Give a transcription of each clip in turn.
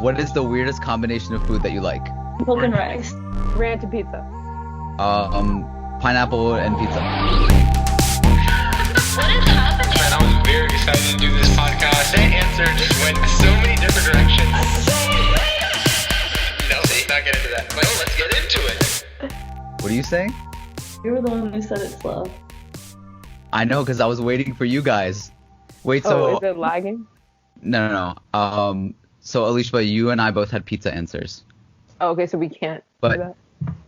What is the weirdest combination of food that you like? Milk and rice. Ranch and pizza. Pineapple and pizza. What is happening? Man, I was very excited to do this podcast. That answer just went so many different directions. No, let's not get into that. But let's get into it. What are you saying? You were the one who said it slow. I know, because I was waiting for you guys. Wait, so... is it lagging? No. So Alishba, you and I both had pizza answers. Oh, okay, so we can't But do that.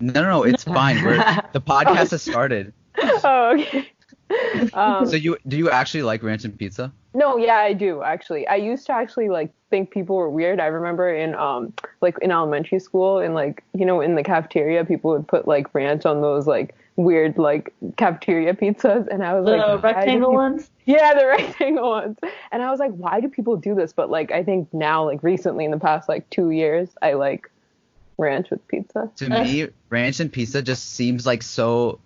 no, it's fine. The podcast has started. Oh, okay. So do you actually like ranch and pizza? No, yeah, I do actually. I used to actually think people were weird. I remember in in elementary school, in in the cafeteria, people would put ranch on those weird cafeteria pizzas, and I was The rectangle ones? Yeah, the rectangle ones. And I was like, why do people do this? But I think now, recently in the past 2 years, I like ranch with pizza. To me, ranch and pizza just seems so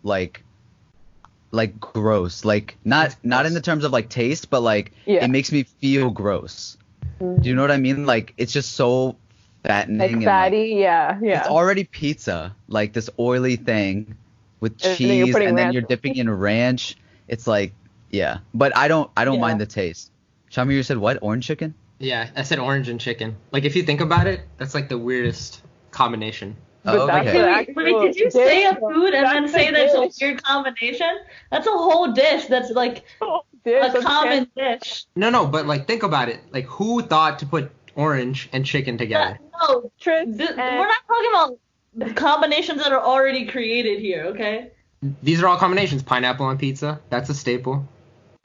gross. Not in the terms of taste, but Yeah. it makes me feel gross. Mm-hmm. Do you know what I mean? It's just so fattening Fatty, and yeah. it's already pizza, this oily thing with And then you're cheese, putting and then ranch you're on dipping in ranch. It's yeah. But I don't mind the taste. Shamir, you said what? Orange chicken? Yeah, I said orange and chicken. If you think about it, that's the weirdest combination. But Oh, that's okay. the Wait, actual did you say a dish, food and then that's say a that's a dish. weird combination? That's a whole dish that's Dish a of common dish. No, but think about it. Who thought to put orange and chicken together? No, Tris we're and- not talking about combinations that are already created here, okay? These are all combinations. Pineapple on pizza, that's a staple.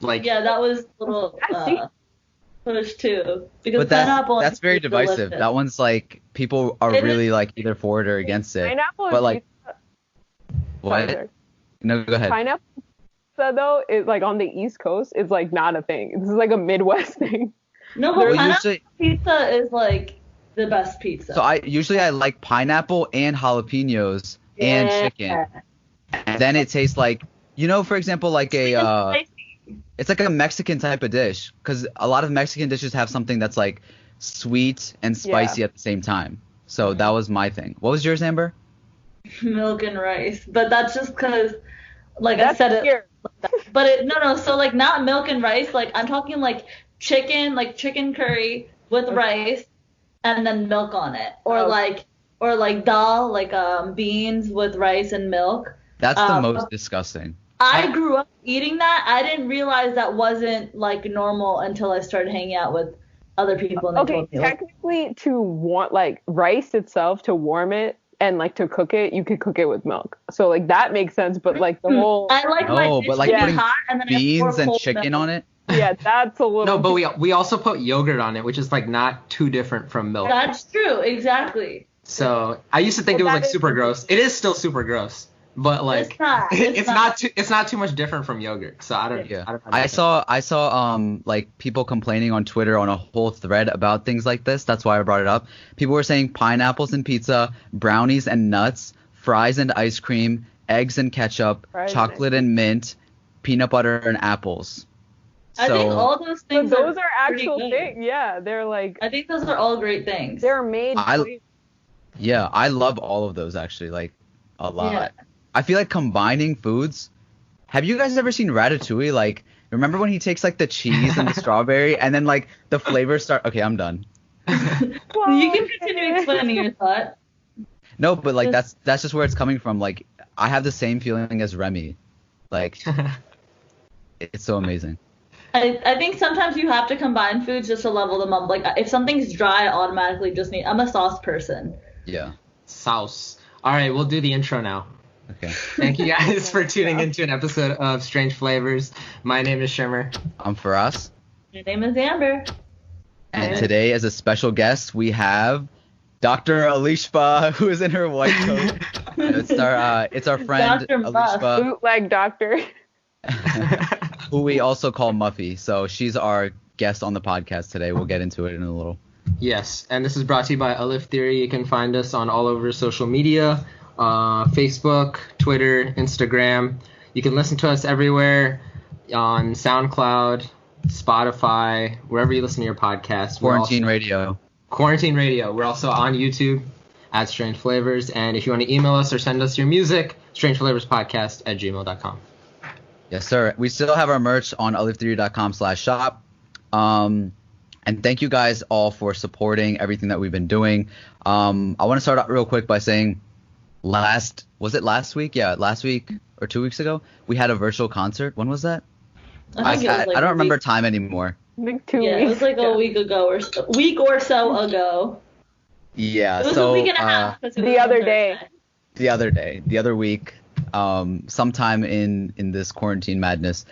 Yeah, that was a little push too. Because But pineapple that's very is divisive. delicious. That one's people are It really either for it or against it. Pineapple and But pizza. what? Sorry. No, go ahead. Pineapple pizza though is on the East Coast is not a thing. This is a Midwest thing. No, but Well, pineapple usually- pizza is the best pizza. So I like pineapple and jalapenos and chicken. And then it tastes for example, it's a Mexican type of dish, because a lot of Mexican dishes have something that's sweet and spicy at the same time. So that was my thing. What was yours, Amber? Milk and rice, but that's just because, I That's said it. weird. But no. So not milk and rice. I'm talking chicken, chicken curry with rice, and then milk on it, or dal, beans with rice and milk. That's the most disgusting. I grew up eating that. I didn't realize that wasn't normal until I started hanging out with other people. And they Okay, told me, technically to want rice itself, to warm it and to cook it, you could cook it with milk. So that makes sense, but the whole I like my No, dish but to be putting hot and then I pour beans and cold chicken milk. on it. yeah, that's a little No, but we also put yogurt on it, which is not too different from milk. That's true, exactly. So I used to think But it that was is- super gross. It is still super gross, but It's not. it's not too much different from yogurt. So I don't. Yeah, I don't I saw people complaining on Twitter on a whole thread about things like this. That's why I brought it up. People were saying pineapples and pizza, brownies and nuts, fries and ice cream, eggs and ketchup, Fries and chocolate and mint, peanut butter and apples. I think all those So things those are pretty actual good. things. Yeah, they're I think those are all great things. they're made. Yeah, I love all of those actually, a lot. Yeah. I feel combining foods. Have you guys ever seen Ratatouille? Remember when he takes the cheese and the strawberry, and then the flavors start? Okay, I'm done. You can continue explaining your thought. No, but that's just where it's coming from. I have the same feeling as Remy. It's so amazing. I think sometimes you have to combine foods just to level them up. If something's dry, I automatically just need. I'm a sauce person. Yeah. Sauce. All right, we'll do the intro now. Okay. Thank you guys for tuning into an episode of Strange Flavors. My name is Shimmer. I'm Faras, My name is Amber. and today as a special guest we have Dr. Alishba, who is in her white coat. It's our friend Dr. Muff. Alishba, bootleg doctor. who we also call Muffy. So she's our guest on the podcast today. We'll get into it in a little. Yes, and this is brought to you by Alif Theory. You can find us on all over social media, Facebook, Twitter, Instagram. You can listen to us everywhere on SoundCloud, Spotify, wherever you listen to your podcasts. Quarantine radio. Quarantine Radio. We're also on YouTube at Strange Flavors. And if you want to email us or send us your music, strangeflavorspodcast@gmail.com. Yes, sir. We still have our merch on aliftheory.com/shop. And thank you guys all for supporting everything that we've been doing. I want to start out real quick by saying last week? Yeah, last week or 2 weeks ago, we had a virtual concert. When was that? I don't remember time anymore. I think 2 weeks. Yeah, it was like a week ago or so, ago. Yeah, It was so a week and a half. The other day. the other week, sometime in this quarantine madness,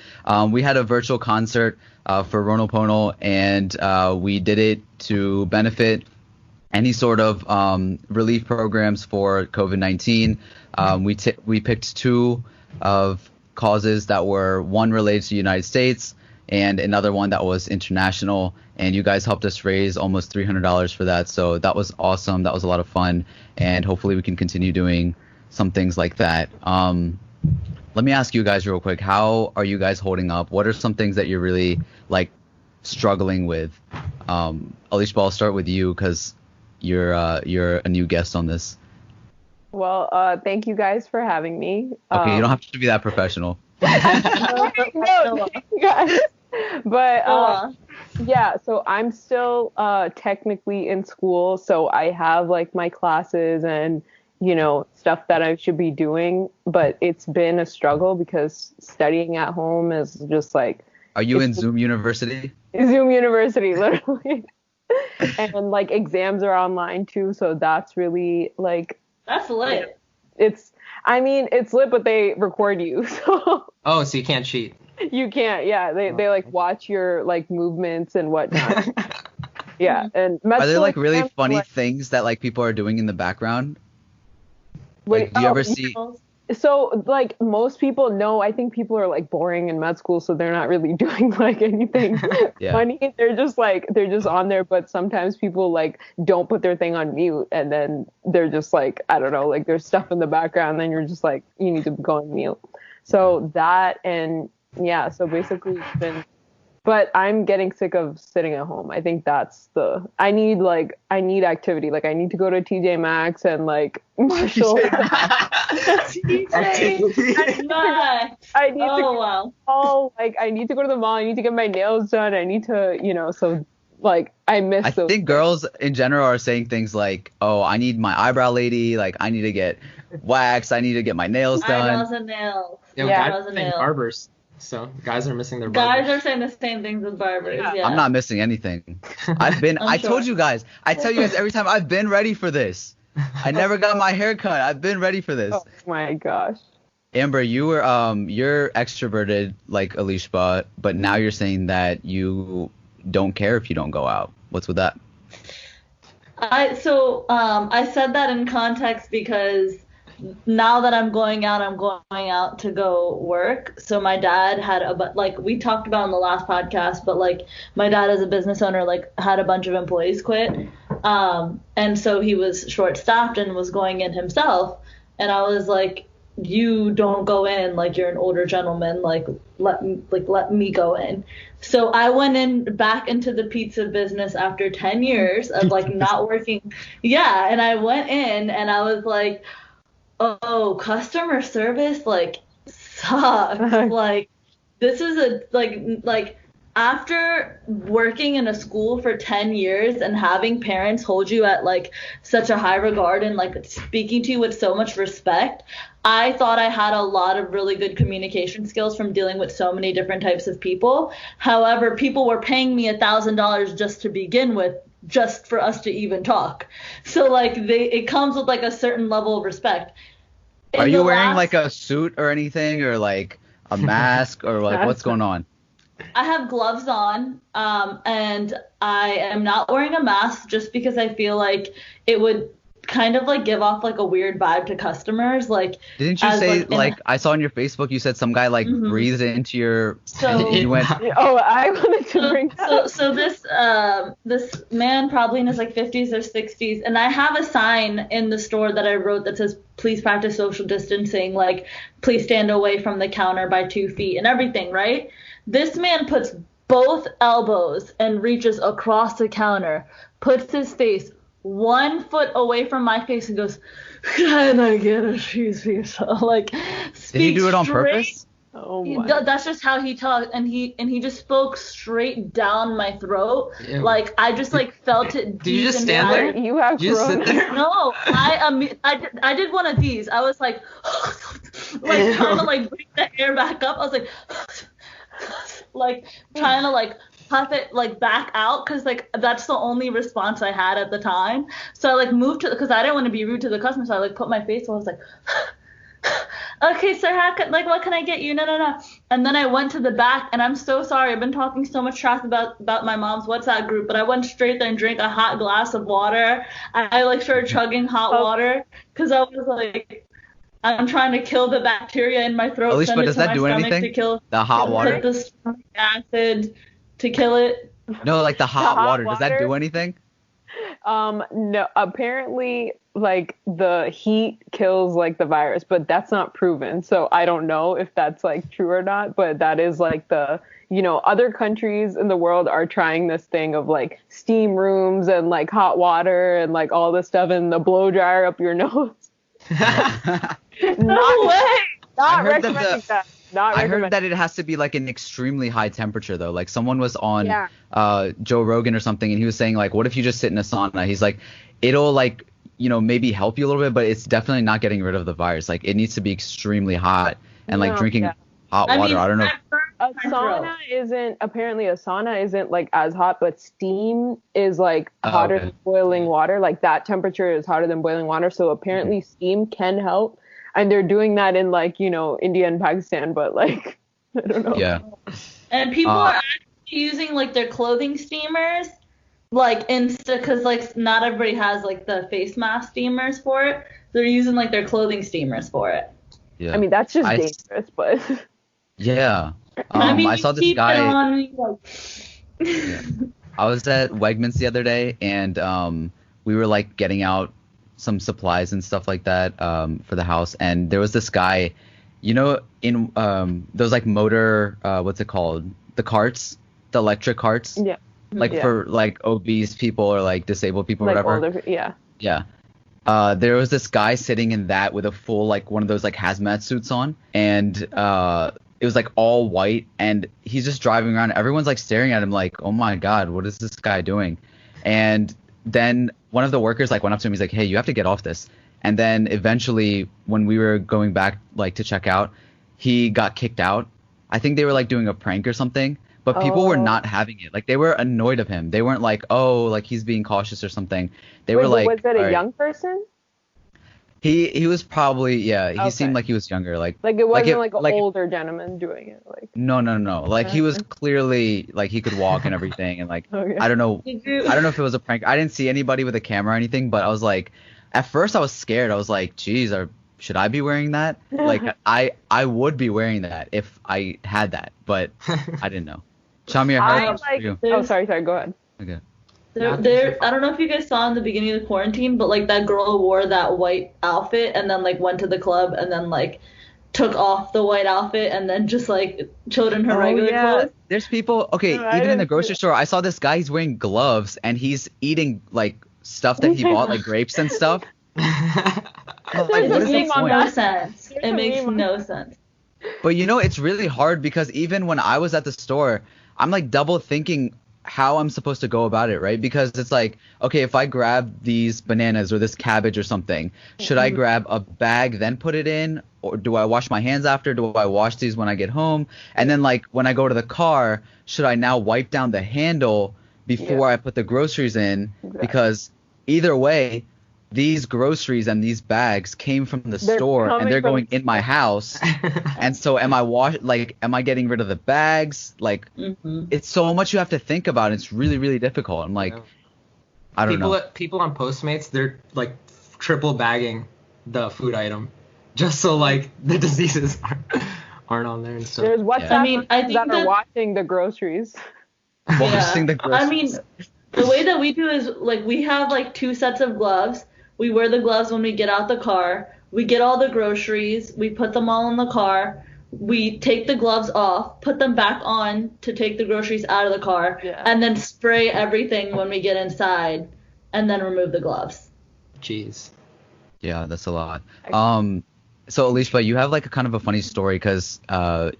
we had a virtual concert for Ronopono, and we did it to benefit any sort of relief programs for COVID-19. We picked two of causes that were one related to the United States and another one that was international, and you guys helped us raise almost $300 for that. So that was awesome. That was a lot of fun, and hopefully we can continue doing some things like that. Let me ask you guys real quick, how are you guys holding up? What are some things that you're really like struggling with? Alishba, I'll start with you because you're a new guest on this. Well, thank you guys for having me. Okay, you don't have to be that professional. No, thank you guys. But yeah, so I'm still technically in school, so I have like my classes and stuff that I should be doing, but it's been a struggle because studying at home is just like. Are you in Zoom University? Zoom University, literally. And like exams are online too, so that's really like. That's lit. It's lit, but they record you, so. Oh, so you can't cheat. You can't, yeah. They like watch your like movements and whatnot. Yeah, and are there like really funny things that like people are doing in the background? Like, do you ever see? So like most people know, I think people are like boring in med school, so they're not really doing like anything funny. They're just on there, but sometimes people like don't put their thing on mute, and then they're just like, I don't know, like there's stuff in the background, and then you're just like, you need to go on mute. So that, and yeah, so basically it's been, but I'm getting sick of sitting at home. I think that's I need activity. Like I need to go to TJ Maxx and like Marshall. TJ Maxx. I need to go to the mall. I need to get my nails done. I need to, so like I miss I those. think girls in general are saying things like, oh, I need my eyebrow lady. Like I need to get waxed. I need to get my nails done. Eyebrows and nails. Eyebrows and nails. Barbers. So guys are missing their barbers. Guys are saying the same things as barbers. Yeah. I'm not missing anything. I told you guys. I tell you guys every time, I've been ready for this. I never got my hair cut. I've been ready for this. Oh my gosh. Amber, you're extroverted like Alishba, but now you're saying that you don't care if you don't go out. What's with that? I said that in context because now that I'm going out to go work. So my dad had like we talked about in the last podcast, but like my dad as a business owner like had a bunch of employees quit. And so he was short staffed and was going in himself. And I was like, you don't go in, like you're an older gentleman, like let me go in. So I went back into the pizza business after 10 years of like not working. Yeah. And I went in and I was like, oh, customer service like sucks. Like this is like after working in a school for 10 years and having parents hold you at like such a high regard and like speaking to you with so much respect, I thought I had a lot of really good communication skills from dealing with so many different types of people. However, people were paying me $1,000 just to begin with, just for us to even talk. So like it comes with like a certain level of respect. Are you wearing like a suit or anything, or like a mask, or like what's going on? I have gloves on, and I am not wearing a mask just because I feel like it would kind of like give off like a weird vibe to customers. Like, didn't you say like I saw on your Facebook you said some guy like breathed into your so you went oh I wanted to bring that so this man probably in his like 50s or 60s, and I have a sign in the store that I wrote that says please practice social distancing, like please stand away from the counter by 2 feet and everything, right? This man puts both elbows and reaches across the counter, puts his face 1 foot away from my face and goes, "Can I get a cheese pizza?" Like, Did he do it on straight- purpose? Oh my. That's just how he talked, and he just spoke straight down my throat. Ew. Like, I just like felt it. Did you just deep stand inside. there? You have Did you just sit corona. there? No, I did one of these. I was like, like Ew. trying to like bring the air back up. I was like, like trying to like puff it like back out, because like that's the only response I had at the time. So I like moved to, because I didn't want to be rude to the customer, so I like put my face. So I was like, okay, sir, what can I get you? No. And then I went to the back, and I'm so sorry. I've been talking so much trash about my mom's WhatsApp group, but I went straight there and drank a hot glass of water. I like started chugging hot water, because I was like, I'm trying to kill the bacteria in my throat. Alicia, send it does to that my do stomach anything? To kill, The hot water? Put the stomach acid to kill it. No, like the hot hot water. Does that water? do anything? No, apparently like the heat kills like the virus, but that's not proven. So I don't know if that's like true or not, but that is like the, other countries in the world are trying this thing of like steam rooms and like hot water and like all this stuff and the blow dryer up your nose. No way. Not I heard that recommending that. Not I recommending heard that it has to be like an extremely high temperature though. Like someone was on Yeah. Joe Rogan or something, and he was saying like, what if you just sit in a sauna? He's like, it'll like, maybe help you a little bit, but it's definitely not getting rid of the virus. Like it needs to be extremely hot, and like No, drinking yeah. hot water. I don't know. A sauna isn't like as hot, but steam is like hotter okay. than boiling water. Like that temperature is hotter than boiling water. So apparently steam can help. And they're doing that in like, India and Pakistan, but like, I don't know. Yeah. And people are actually using like their clothing steamers, like because like not everybody has like the face mask steamers for it. They're using like their clothing steamers for it. Yeah. I mean, that's just I- dangerous, but Yeah. I saw this keep it guy. on, like, Yeah. I was at Wegmans the other day, and we were like getting out some supplies and stuff like that for the house, and there was this guy, in those like motor, what's it called? The carts, the electric carts. yeah. Like Yeah. for like obese people or like disabled people or Like whatever. older, yeah. Yeah. There was this guy sitting in that with a full like one of those like hazmat suits on, and it was like all white, and he's just driving around. Everyone's like staring at him like, oh my god, what is this guy doing? And then one of the workers like went up to him. He's like, hey, you have to get off this. And then eventually, when we were going back like to check out, he got kicked out. I think they were like doing a prank or something. But people were not having it. Like they were annoyed of him. They weren't like, oh, like he's being cautious or something. They were like, was it a "All right." young person? He was probably, yeah. He Okay. seemed like he was younger. Like Like it wasn't it- like an like- older gentleman doing it. Like no. Like he was clearly like he could walk and everything, and like Okay. I don't know Did you- if it was a prank. I didn't see anybody with a camera or anything, but I was like, at first I was scared. I was like, geez, should I be wearing that? Like I would be wearing that if I had that, but I didn't know. Shamir, how I was for you? like. Oh, sorry. Go ahead. Okay. I don't know if you guys saw in the beginning of the quarantine, but like that girl wore that white outfit and then like went to the club and then like took off the white outfit and then just like chilled in her regular clothes. There's people. Okay, No, I even in didn't the see grocery store, I saw this guy. He's wearing gloves and he's eating like stuff that he bought, like grapes and stuff. Like, It what just is the makes point? no sense. There's It a makes meme. no sense. But it's really hard because even when I was at the store, I'm like double thinking how I'm supposed to go about it, right? Because it's like, okay, if I grab these bananas or this cabbage or something, should I grab a bag then put it in, or do I wash my hands after? Do I wash these when I get home? And then like when I go to the car, should I now wipe down the handle before I put the groceries in? Exactly. Because either way, these groceries and these bags came from the They're store and coming they're from- going in my house. And so am I getting rid of the bags? Like it's so much you have to think about. It's really, really difficult. I'm like, Yeah. I don't know. People on Postmates, they're like triple bagging the food item just so like the diseases aren't on there and stuff. There's WhatsApp I mean, I groups think that are that- watching the groceries. Washing the groceries. I mean, the way that we do is like we have like 2 sets of gloves. We wear the gloves when we get out the car. We get all the groceries. We put them all in the car. we take the gloves off, put them back on to take the groceries out of the car, Yeah. and then spray everything when we get inside, and then remove the gloves. Jeez. Yeah, that's a lot. So Alicia, you have like a kind of a funny story because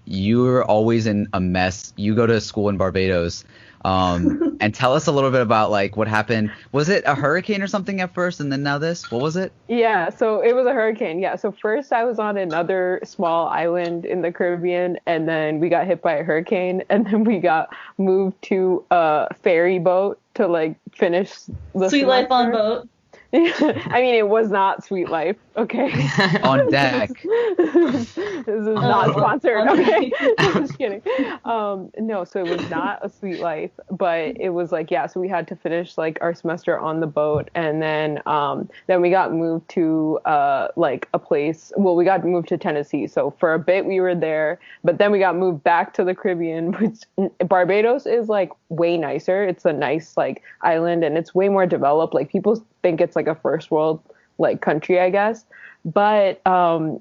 you're always in a mess. You go to school in Barbados. And tell us a little bit about like what happened. Was it a hurricane or something at first, and then now this? What was it? Yeah, so it was a hurricane. Yeah, so first I was on another small island in the Caribbean, and then we got hit by a hurricane, and then we got moved to a ferry boat to like finish the Sweet life on semester. boat. I mean, it was not Sweet Life, okay? On deck. This is not sponsored, okay? Just kidding. No, so it was not a Sweet Life, but it was like, yeah, so we had to finish like our semester on the boat, and then we got moved to like a place, well, we got moved to Tennessee. So for a bit we were there, but then we got moved back to the Caribbean, which Barbados is like way nicer. It's a nice like island, and it's way more developed. Like people think it's like a first world like country, I guess. But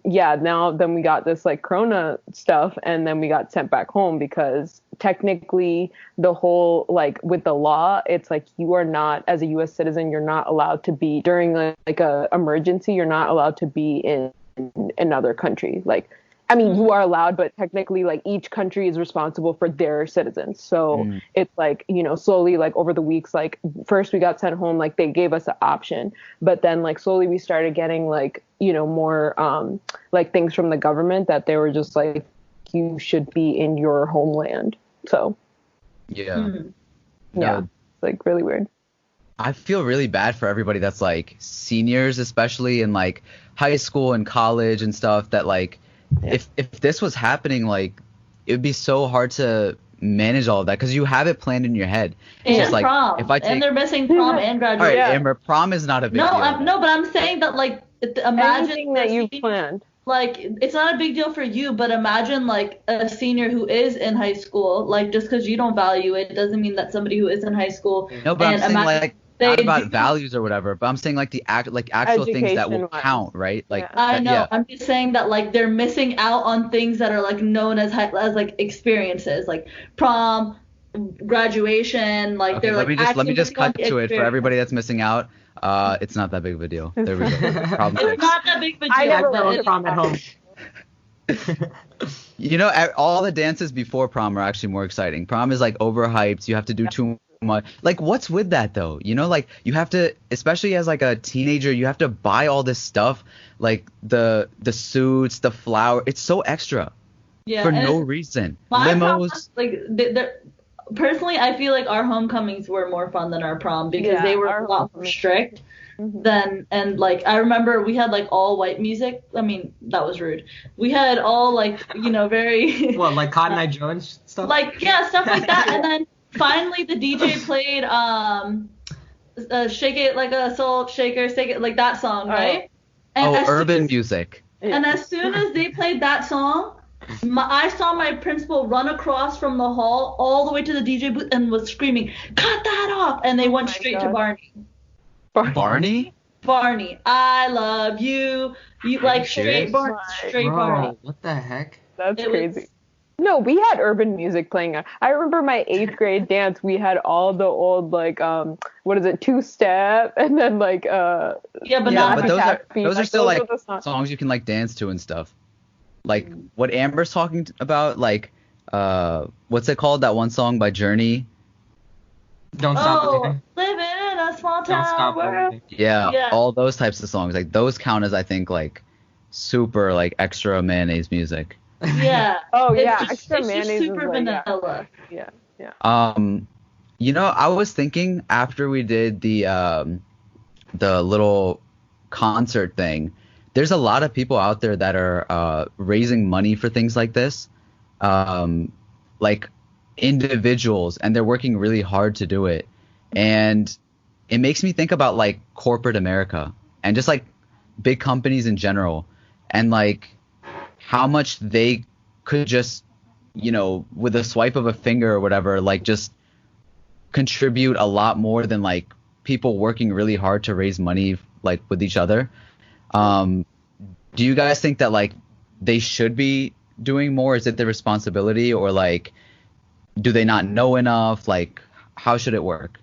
yeah, now then we got this like Corona stuff, and then we got sent back home because technically the whole like with the law, it's like you are not, as a U.S. citizen, you're not allowed to be during like a emergency. You're not allowed to be in another country. Like, I mean, you are allowed, but technically, like, each country is responsible for their citizens. So it's like, you know, slowly, like, over the weeks, like, first we got sent home, like, they gave us an option. But then, like, slowly we started getting, like, you know, more, like, things from the government that they were just like, you should be in your homeland. So, Yeah. yeah, it's, like, really weird. I feel really bad for everybody that's, like, seniors, especially in, like, high school and college and stuff that, like, if this was happening, like, it would be so hard to manage all of that because you have it planned in your head. It's And just like, prom. if I take, And they're missing prom and all right, graduation. Amber, prom is not a big deal. No, but I'm saying that, like, imagine Anything that you senior- planned. Like, it's not a big deal for you, but imagine, like, a senior who is in high school. Like, just because you don't value it doesn't mean that somebody who is in high school. No, but I'm and saying imagine like they not about do- values or whatever, but I'm saying like the actual things that will Education-wise. count, right? Like Yeah. I that- know. yeah. I'm just saying that, like, they're missing out on things that are, like, known as like experiences, like prom, graduation. Like, Okay, they're let like me actually just missing on cut the to it for experience. everybody that's missing out. It's not that big of a deal. There we go. Problem It's fixed. not that big of a deal. I never but wrote it's- Prom at home. You know, all the dances before prom are actually more exciting. Prom is like overhyped. You have to do too much. Like, what's with that though? You know, like you have to, especially as like a teenager, you have to buy all this stuff, like the suits, the flower. It's so extra yeah, for and no it's- reason. My prom, Limos. like, personally, I feel like our homecomings were more fun than our prom because Yeah, they were our a lot more homecomings- strict than, and like I remember we had like all white music. I mean, that was rude. We had all like, you know, very What, like Cotton Eye Jones stuff? like, yeah, stuff like that. And then finally the DJ played Shake It Like a Soul Shaker, Shake It, like that song, right? And Oh, as soon urban as- music. And as soon as they played that song, I saw my principal run across from the hall all the way to the DJ booth and was screaming, "Cut that off!" And they went my straight to God. Barney. Barney? Barney, I love you. You like straight serious? Barney, straight Barney. Bro, what the heck? That's It crazy. was- No, we had urban music playing. I remember my 8th grade dance. We had all the old like what is it, 2-step, and then like Yeah, but Yeah, not but Like those are Happy, those are like, still those like are the songs. songs you can like dance to and stuff. Like what Amber's talking about, like what's it called? That one song by Journey. Don't stop oh, believing. living in a small Don't town stop world. believing. Yeah, Yeah. all those types of songs. Like those count as I think like super like extra mayonnaise music. Yeah. Oh It's yeah, just- extra it's just mayonnaise is super like, yeah. vanilla. Yeah. You know, I was thinking after we did the little concert thing, there's a lot of people out there that are raising money for things like this, like individuals, and they're working really hard to do it. And it makes me think about like corporate America and just like big companies in general, and like how much they could just, you know, with a swipe of a finger or whatever, like just contribute a lot more than like people working really hard to raise money like with each other. Do you guys think that like they should be doing more? Is it the responsibility, or like, do they not know enough? Like, how should it work?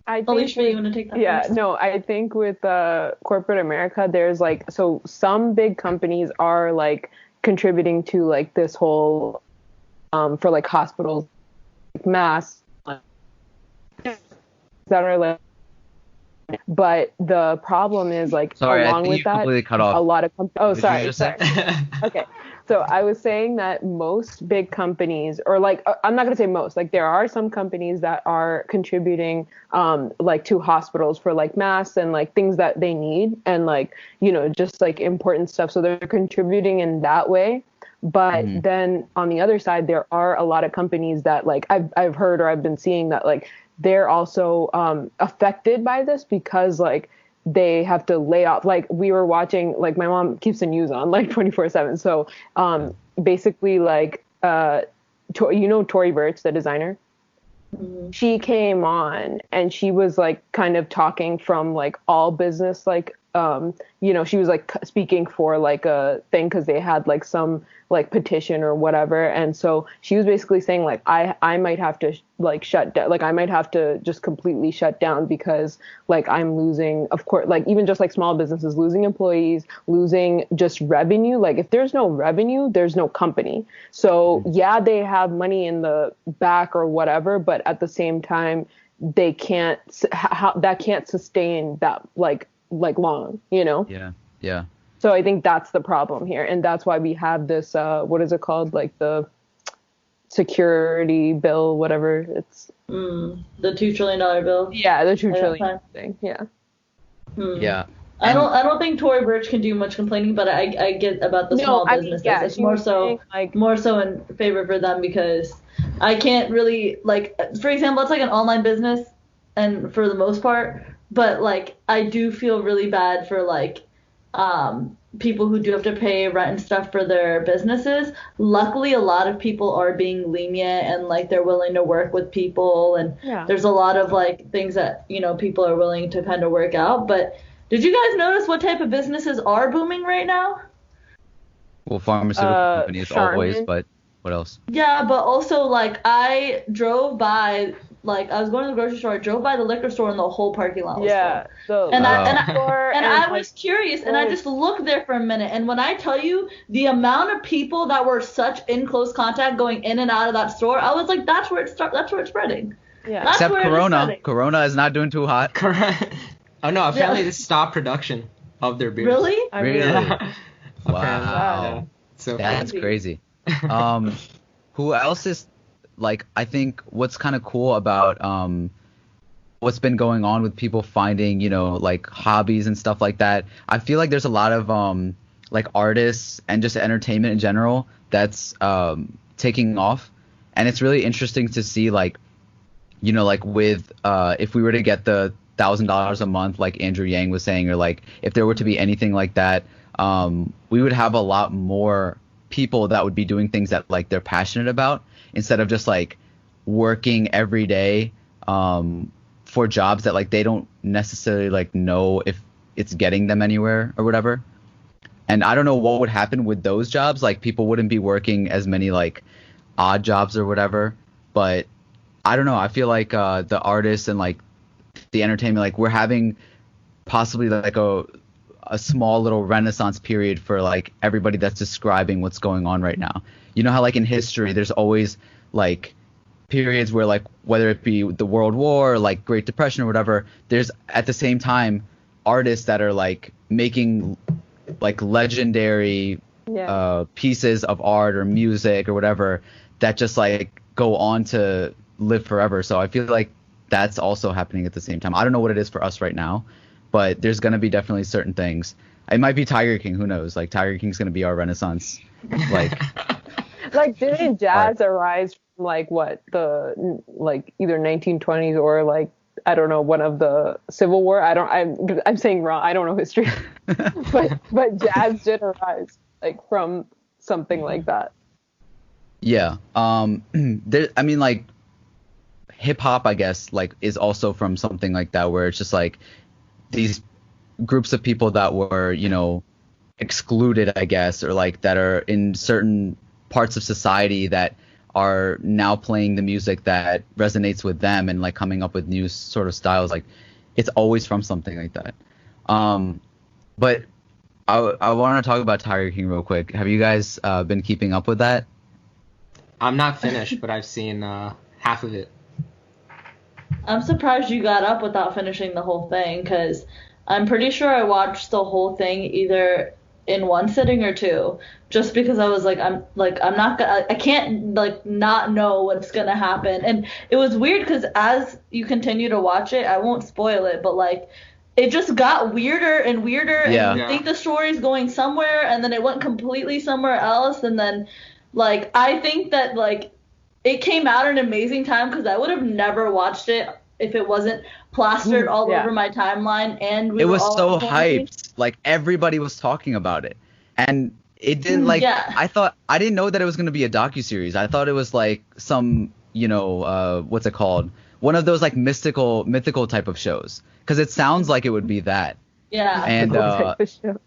I think Alicia, you want to take that first? No, I think with corporate America, there's like, so some big companies are like contributing to like this whole, for like hospitals, like mass that are like, but the problem is like, Sorry, along I think with you that, completely cut off. a lot of Did you sorry. just say? Okay. So I was saying that most big companies, or like, I'm not going to say most, like there are some companies that are contributing like to hospitals for like masks and like things that they need, and like, you know, just like important stuff. So they're contributing in that way. But then on the other side, there are a lot of companies that like I've heard, or I've been seeing that like they're also affected by this, because like they have to lay off. Like we were watching, like my mom keeps the news on like 24/7. So basically like, you know, Tory Burch, the designer, she came on and she was like kind of talking from like all business, like, you know, she was like speaking for like a thing, because they had like some like petition or whatever. And so she was basically saying like, I might have to like shut down, like I might have to just completely shut down, because like I'm losing, of course, like even just like small businesses losing employees, losing just revenue. Like if there's no revenue, there's no company. So yeah, they have money in the back or whatever, but at the same time, they can't, that can't sustain that like long, you know? Yeah. So I think that's the problem here. And that's why we have this, what is it called? Like the security bill, whatever it's. The $2 trillion bill. Yeah, the $2 trillion thing. Yeah. Yeah. I don't think Tory Burch can do much complaining, but I get about the small businesses. Yeah, it's more so in favor for them, because I can't really, like, for example, it's like an online business, and for the most part, but like I do feel really bad for like people who do have to pay rent and stuff for their businesses. Luckily, a lot of people are being lenient, and like they're willing to work with people, and there's a lot of like things that, you know, people are willing to kind of work out. But did you guys notice what type of businesses are booming right now? Well, pharmaceutical companies always, but what else? Yeah, but also like I drove by, like I was going to the grocery store, I drove by the liquor store, and the whole parking lot was full. I was curious, and I just looked there for a minute, and when I tell you the amount of people that were such in close contact going in and out of that store, I was like, that's where it's spreading. Yeah. That's Except Corona. Corona is not doing too hot. Oh no, apparently they stopped production of their beers. Really? Really? Yeah. Wow. So that's crazy. Who else is, like, I think what's kind of cool about what's been going on with people finding, you know, like hobbies and stuff like that. I feel like there's a lot of like artists and just entertainment in general that's taking off, and it's really interesting to see, like, you know, like with if we were to get the $1,000 a month, like Andrew Yang was saying, or like if there were to be anything like that, we would have a lot more people that would be doing things that like they're passionate about, instead of just like working every day for jobs that like they don't necessarily like know if it's getting them anywhere or whatever. And I don't know what would happen with those jobs. Like people wouldn't be working as many like odd jobs or whatever. But I don't know. I feel like the artists and like the entertainment, like we're having possibly like a small little renaissance period for like everybody that's describing what's going on right now. You know how like in history there's always like periods where like whether it be the World War or like Great Depression or whatever, there's at the same time artists that are like making like legendary pieces of art or music or whatever that just like go on to live forever. So I feel like that's also happening at the same time. I don't know what it is for us right now, but there's going to be definitely certain things. It might be Tiger King, who knows? Like Tiger King's going to be our renaissance. Like like didn't jazz arise from like what, the like either 1920s or like I don't know, one of the Civil War. I'm saying wrong. I don't know history, but jazz did arise like from something like that. Yeah. I mean, like hip hop, I guess, like is also from something like that, where it's just like these groups of people that were, you know, excluded, I guess, or like that are in certain parts of society that are now playing the music that resonates with them and like coming up with new sort of styles. Like it's always from something like that. But I want to talk about Tiger King real quick. Have you guys been keeping up with that? I'm not finished, but I've seen half of it. I'm surprised you got up without finishing the whole thing, because I'm pretty sure I watched the whole thing either in one sitting or two, just because I was like, I can't like not know what's gonna happen. And it was weird because as you continue to watch it, I won't spoil it, but like it just got weirder and weirder, Yeah. and you think the story's going somewhere, and then it went completely somewhere else, and then like I think that like it came out at an amazing time, because I would have never watched it if it wasn't plastered all over my timeline, and we It were was all so in quarantine. hyped. Like everybody was talking about it. And it didn't like I didn't know that it was going to be a docuseries. I thought it was like some, what's it called? One of those like mythical type of shows, cuz it sounds like it would be that. Yeah. And Type of show.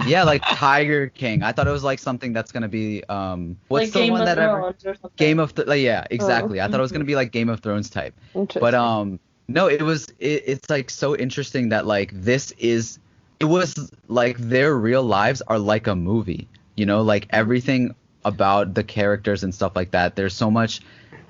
yeah, like Tiger King. I thought it was like something that's going to be what's like the Game one of that Thrones or something. Game of yeah, exactly. I thought it was going to be like Game of Thrones type. But no, it's like so interesting that like it was like their real lives are like a movie, like everything about the characters and stuff like that. There's so much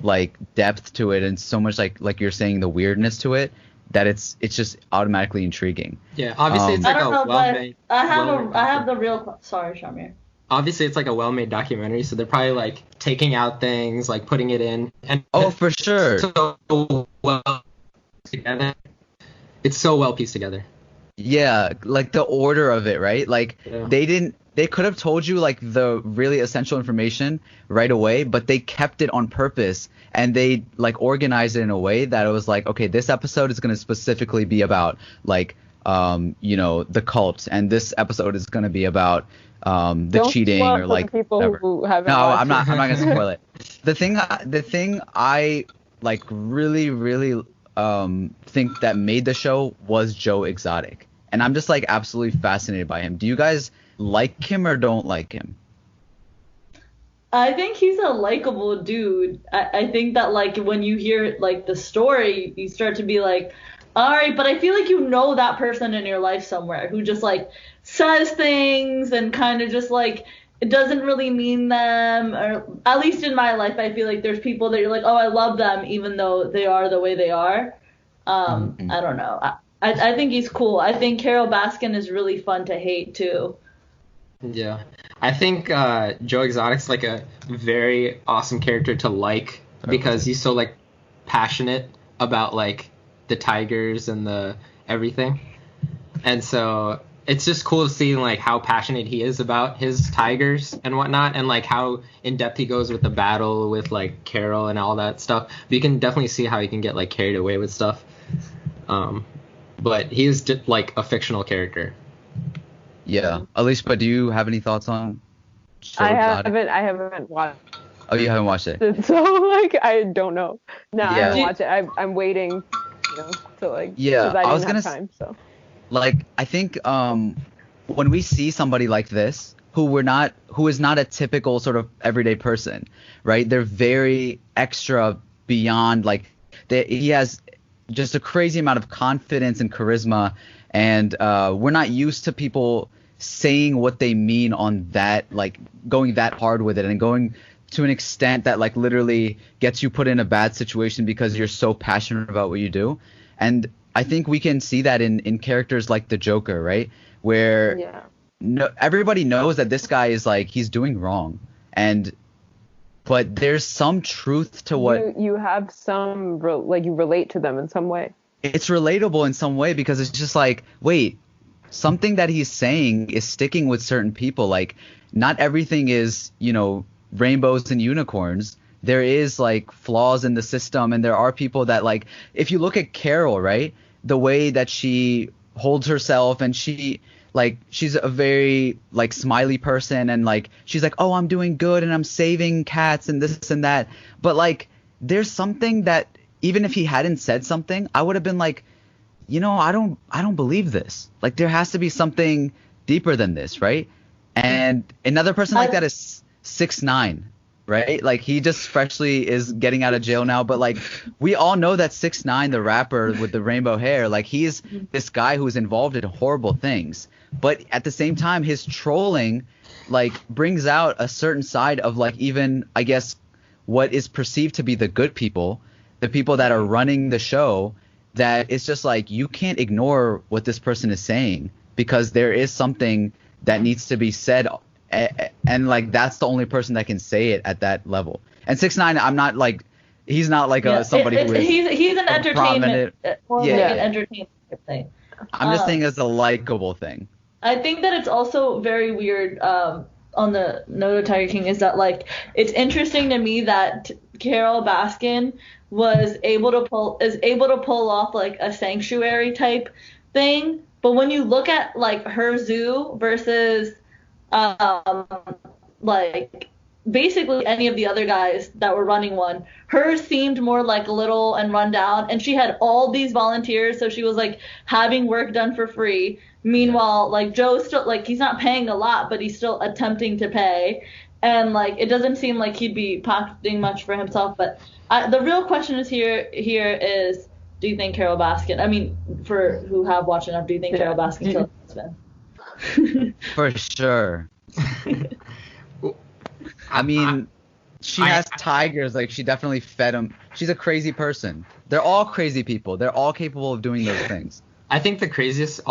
like depth to it, and so much like you're saying, the weirdness to it, that it's just automatically intriguing. Yeah, obviously it's like I don't a know, well-made. but I have the real. Sorry, Shamir. Obviously, it's like a well-made documentary, so they're probably like taking out things, like putting it in, and Oh, for sure. so well together. It's so well pieced together. Yeah, like the order of it, right? Like Yeah. they could have told you like the really essential information right away, but they kept it on purpose, and they like organized it in a way that it was like, okay, this episode is going to specifically be about like the cult, and this episode is going to be about the Don't cheating, spoil or for like the people whatever. who haven't No, watched I'm not it. going to spoil it. The thing I like really think that made the show was Joe Exotic. And I'm just like absolutely fascinated by him. Do you guys like him or don't like him? I think he's a likable dude. I think that like when you hear like the story, you start to be like, all right, but I feel like that person in your life somewhere who just like says things and kind of just like it doesn't really mean them, or at least in my life, I feel like there's people that you're like, oh, I love them even though they are the way they are. I don't know. I think he's cool. I think Carol Baskin is really fun to hate too. Yeah, I think Joe Exotic's like a very awesome character to like, because he's so like passionate about like the tigers and the everything, and so it's just cool to see like how passionate he is about his tigers and whatnot, and like how in depth he goes with the battle with like Carol and all that stuff. But you can definitely see how he can get like carried away with stuff. But he is like a fictional character. Yeah. Alicia, do you have any thoughts on Joe I Exotic? haven't watched Oh, you haven't watched it? it, so like I don't know. No, I Yeah. haven't watched it. I'm waiting, to like. Yeah, 'cause I I was didn't have gonna time. So. Like, I think when we see somebody like this who is not a typical sort of everyday person, right? They're very extra beyond, like he has just a crazy amount of confidence and charisma, and we're not used to people saying what they mean on that, like going that hard with it and going to an extent that like literally gets you put in a bad situation because you're so passionate about what you do. And I think we can see that in characters like the Joker, right? Where everybody knows that this guy is like, he's doing wrong, but there's some truth to what You have some like you relate to them in some way. It's relatable in some way, because it's just like, wait, something that he's saying is sticking with certain people. Like, not everything is, rainbows and unicorns. There is like flaws in the system, and there are people that, like, if you look at Carol, right, the way that she holds herself, and she's a very like smiley person, and like she's like, oh, I'm doing good and I'm saving cats and this and that, but like there's something that even if he hadn't said something, I would have been like, I don't believe this. Like, there has to be something deeper than this, right? And another person like that is 6ix9ine, right? Like he just freshly is getting out of jail now, but like we all know that 6ix9ine, the rapper with the rainbow hair, like he's this guy who's involved in horrible things. But at the same time, his trolling like brings out a certain side of like even I guess what is perceived to be the good people, the people that are running the show, that it's just like you can't ignore what this person is saying because there is something that needs to be said, and like that's the only person that can say it at that level. And 6ix9ine, I'm not like he's not like somebody who is he's an entertainment like an entertainment thing. I'm just saying it's a likable thing. I think that it's also very weird on the note of Tiger King is that like it's interesting to me that Carole Baskin is able to pull off like a sanctuary type thing. But when you look at like her zoo versus like basically any of the other guys that were running one, hers seemed more like little and run down, and she had all these volunteers, so she was like having work done for free. Meanwhile, like Joe's still like he's not paying a lot, but he's still attempting to pay, and like it doesn't seem like he'd be pocketing much for himself. But the real question is here is, do you think Carole Baskin? I mean, for who have watched enough, do you think Carole Baskin killed her husband? For sure. I mean, she has tigers. Like she definitely fed them. She's a crazy person. They're all crazy people. They're all capable of doing those things. I think the craziest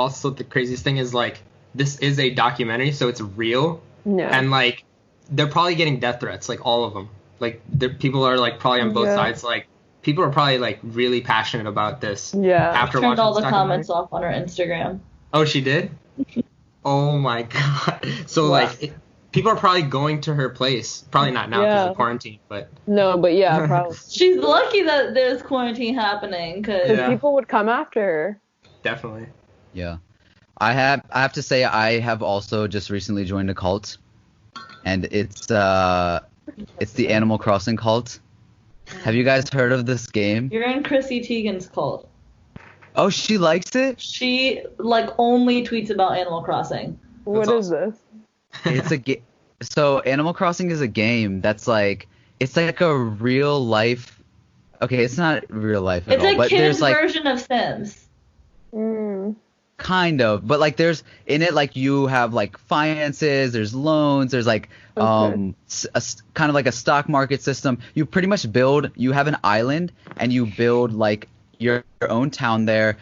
thing is like this is a documentary, so it's real. Yeah. And like they're probably getting death threats, like all of them. Like people are like probably on both sides. Like people are probably like really passionate about this. Yeah. After turned watching all this the documentary. comments off on her Instagram. Oh, she did? Oh my god. So like people are probably going to her place. Probably not now because of quarantine, but no, but yeah, probably. She's lucky that there's quarantine happening because people would come after her. Definitely. Yeah. I have to say I have also just recently joined a cult, and it's the Animal Crossing cult. Have you guys heard of this game? You're in Chrissy Teigen's cult. Oh, she likes it? She like only tweets about Animal Crossing. What is this? It's a game. So Animal Crossing is a game that's like it's like a real life. Okay, it's not real life at it's all, a but kid's there's like version of Sims. kind of, but like there's in it like you have like finances, there's loans, there's like kind of like a stock market system. You pretty much you have an island and you build like your own town there.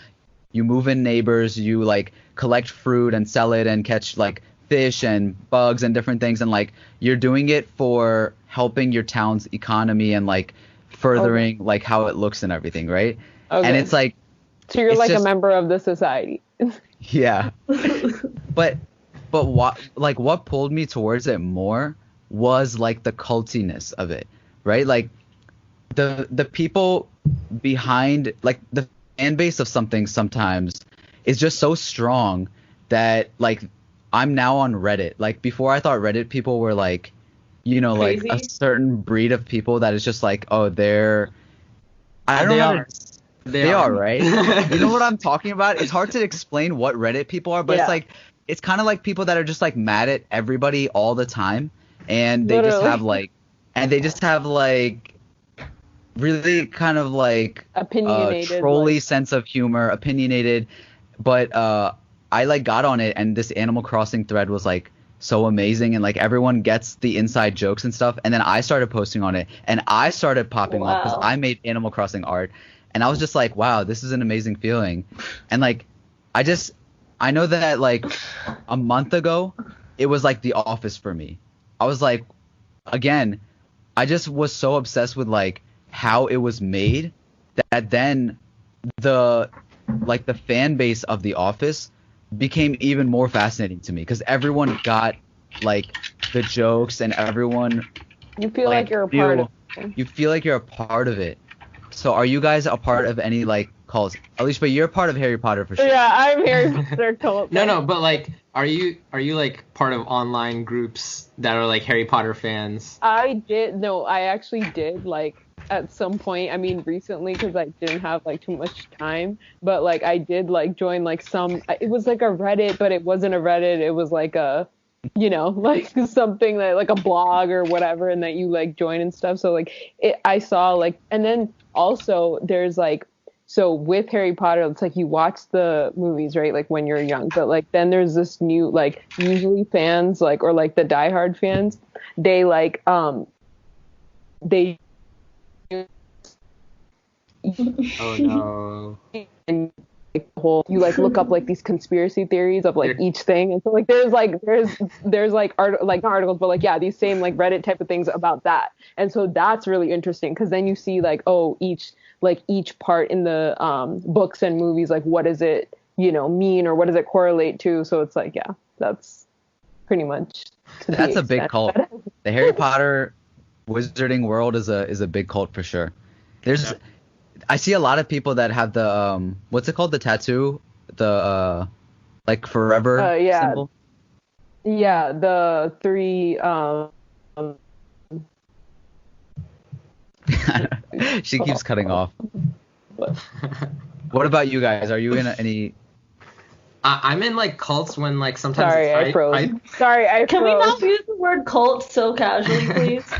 You move in neighbors, you like collect fruit and sell it and catch like fish and bugs and different things, and like you're doing it for helping your town's economy and like furthering like how it looks and everything, right? And it's like so you're like a member of the society. Yeah. but what pulled me towards it more was like the cultiness of it, right? Like the people behind, like the fan base of something sometimes is just so strong that like I'm now on Reddit. Like before I thought Reddit people were like, you know, crazy? Like a certain breed of people that is just like, oh, they're I don't know. They are, right? You know what I'm talking about? It's hard to explain what Reddit people are, but it's like it's kind of like people that are just like mad at everybody all the time, and they just have like really kind of like opinionated, trolly sense of humor, opinionated. But I like got on it, and this Animal Crossing thread was like so amazing, and like everyone gets the inside jokes and stuff. And then I started posting on it, and I started popping off because I made Animal Crossing art. And I was just like, wow, this is an amazing feeling. And like, I know that like a month ago, it was like The Office for me. I was like, again, I just was so obsessed with like how it was made that then the fan base of The Office became even more fascinating to me because everyone got like the jokes and everyone. You feel like you're a part of it. You feel like you're a part of it. So are you guys a part of any like calls? Alicia, you're a part of Harry Potter for sure. Yeah, I'm Harry Potter cult. No, but like, are you like part of online groups that are like Harry Potter fans? I actually did like at some point. I mean, recently because I didn't have like too much time, but like I did like join like some. It was like a Reddit, but it wasn't a Reddit. It was like a you know, like something that like a blog or whatever, and that you like join and stuff. So like I saw like, and then also there's like, so with Harry Potter, it's like you watch the movies, right? Like when you're young, but like then there's this new, like usually fans like, or like the diehard fans, they like, they Oh no. and like the whole, you like look up like these conspiracy theories of like each thing, and so like there's like like not articles, but like yeah, these same like Reddit type of things about that, and so that's really interesting because then you see like, oh, each part in the books and movies, like what does it, you know, mean, or what does it correlate to? So it's like, yeah, that's pretty much That's a big cult. The Harry Potter wizarding world is a big cult for sure. I see a lot of people that have the what's it called, the tattoo, the like forever symbol. Yeah, the 3 She keeps cutting off. What about you guys? Are you in any? I'm in like cults when like sometimes Sorry, it's I froze. Sorry, I Can froze. we not use the word cult so casually, please?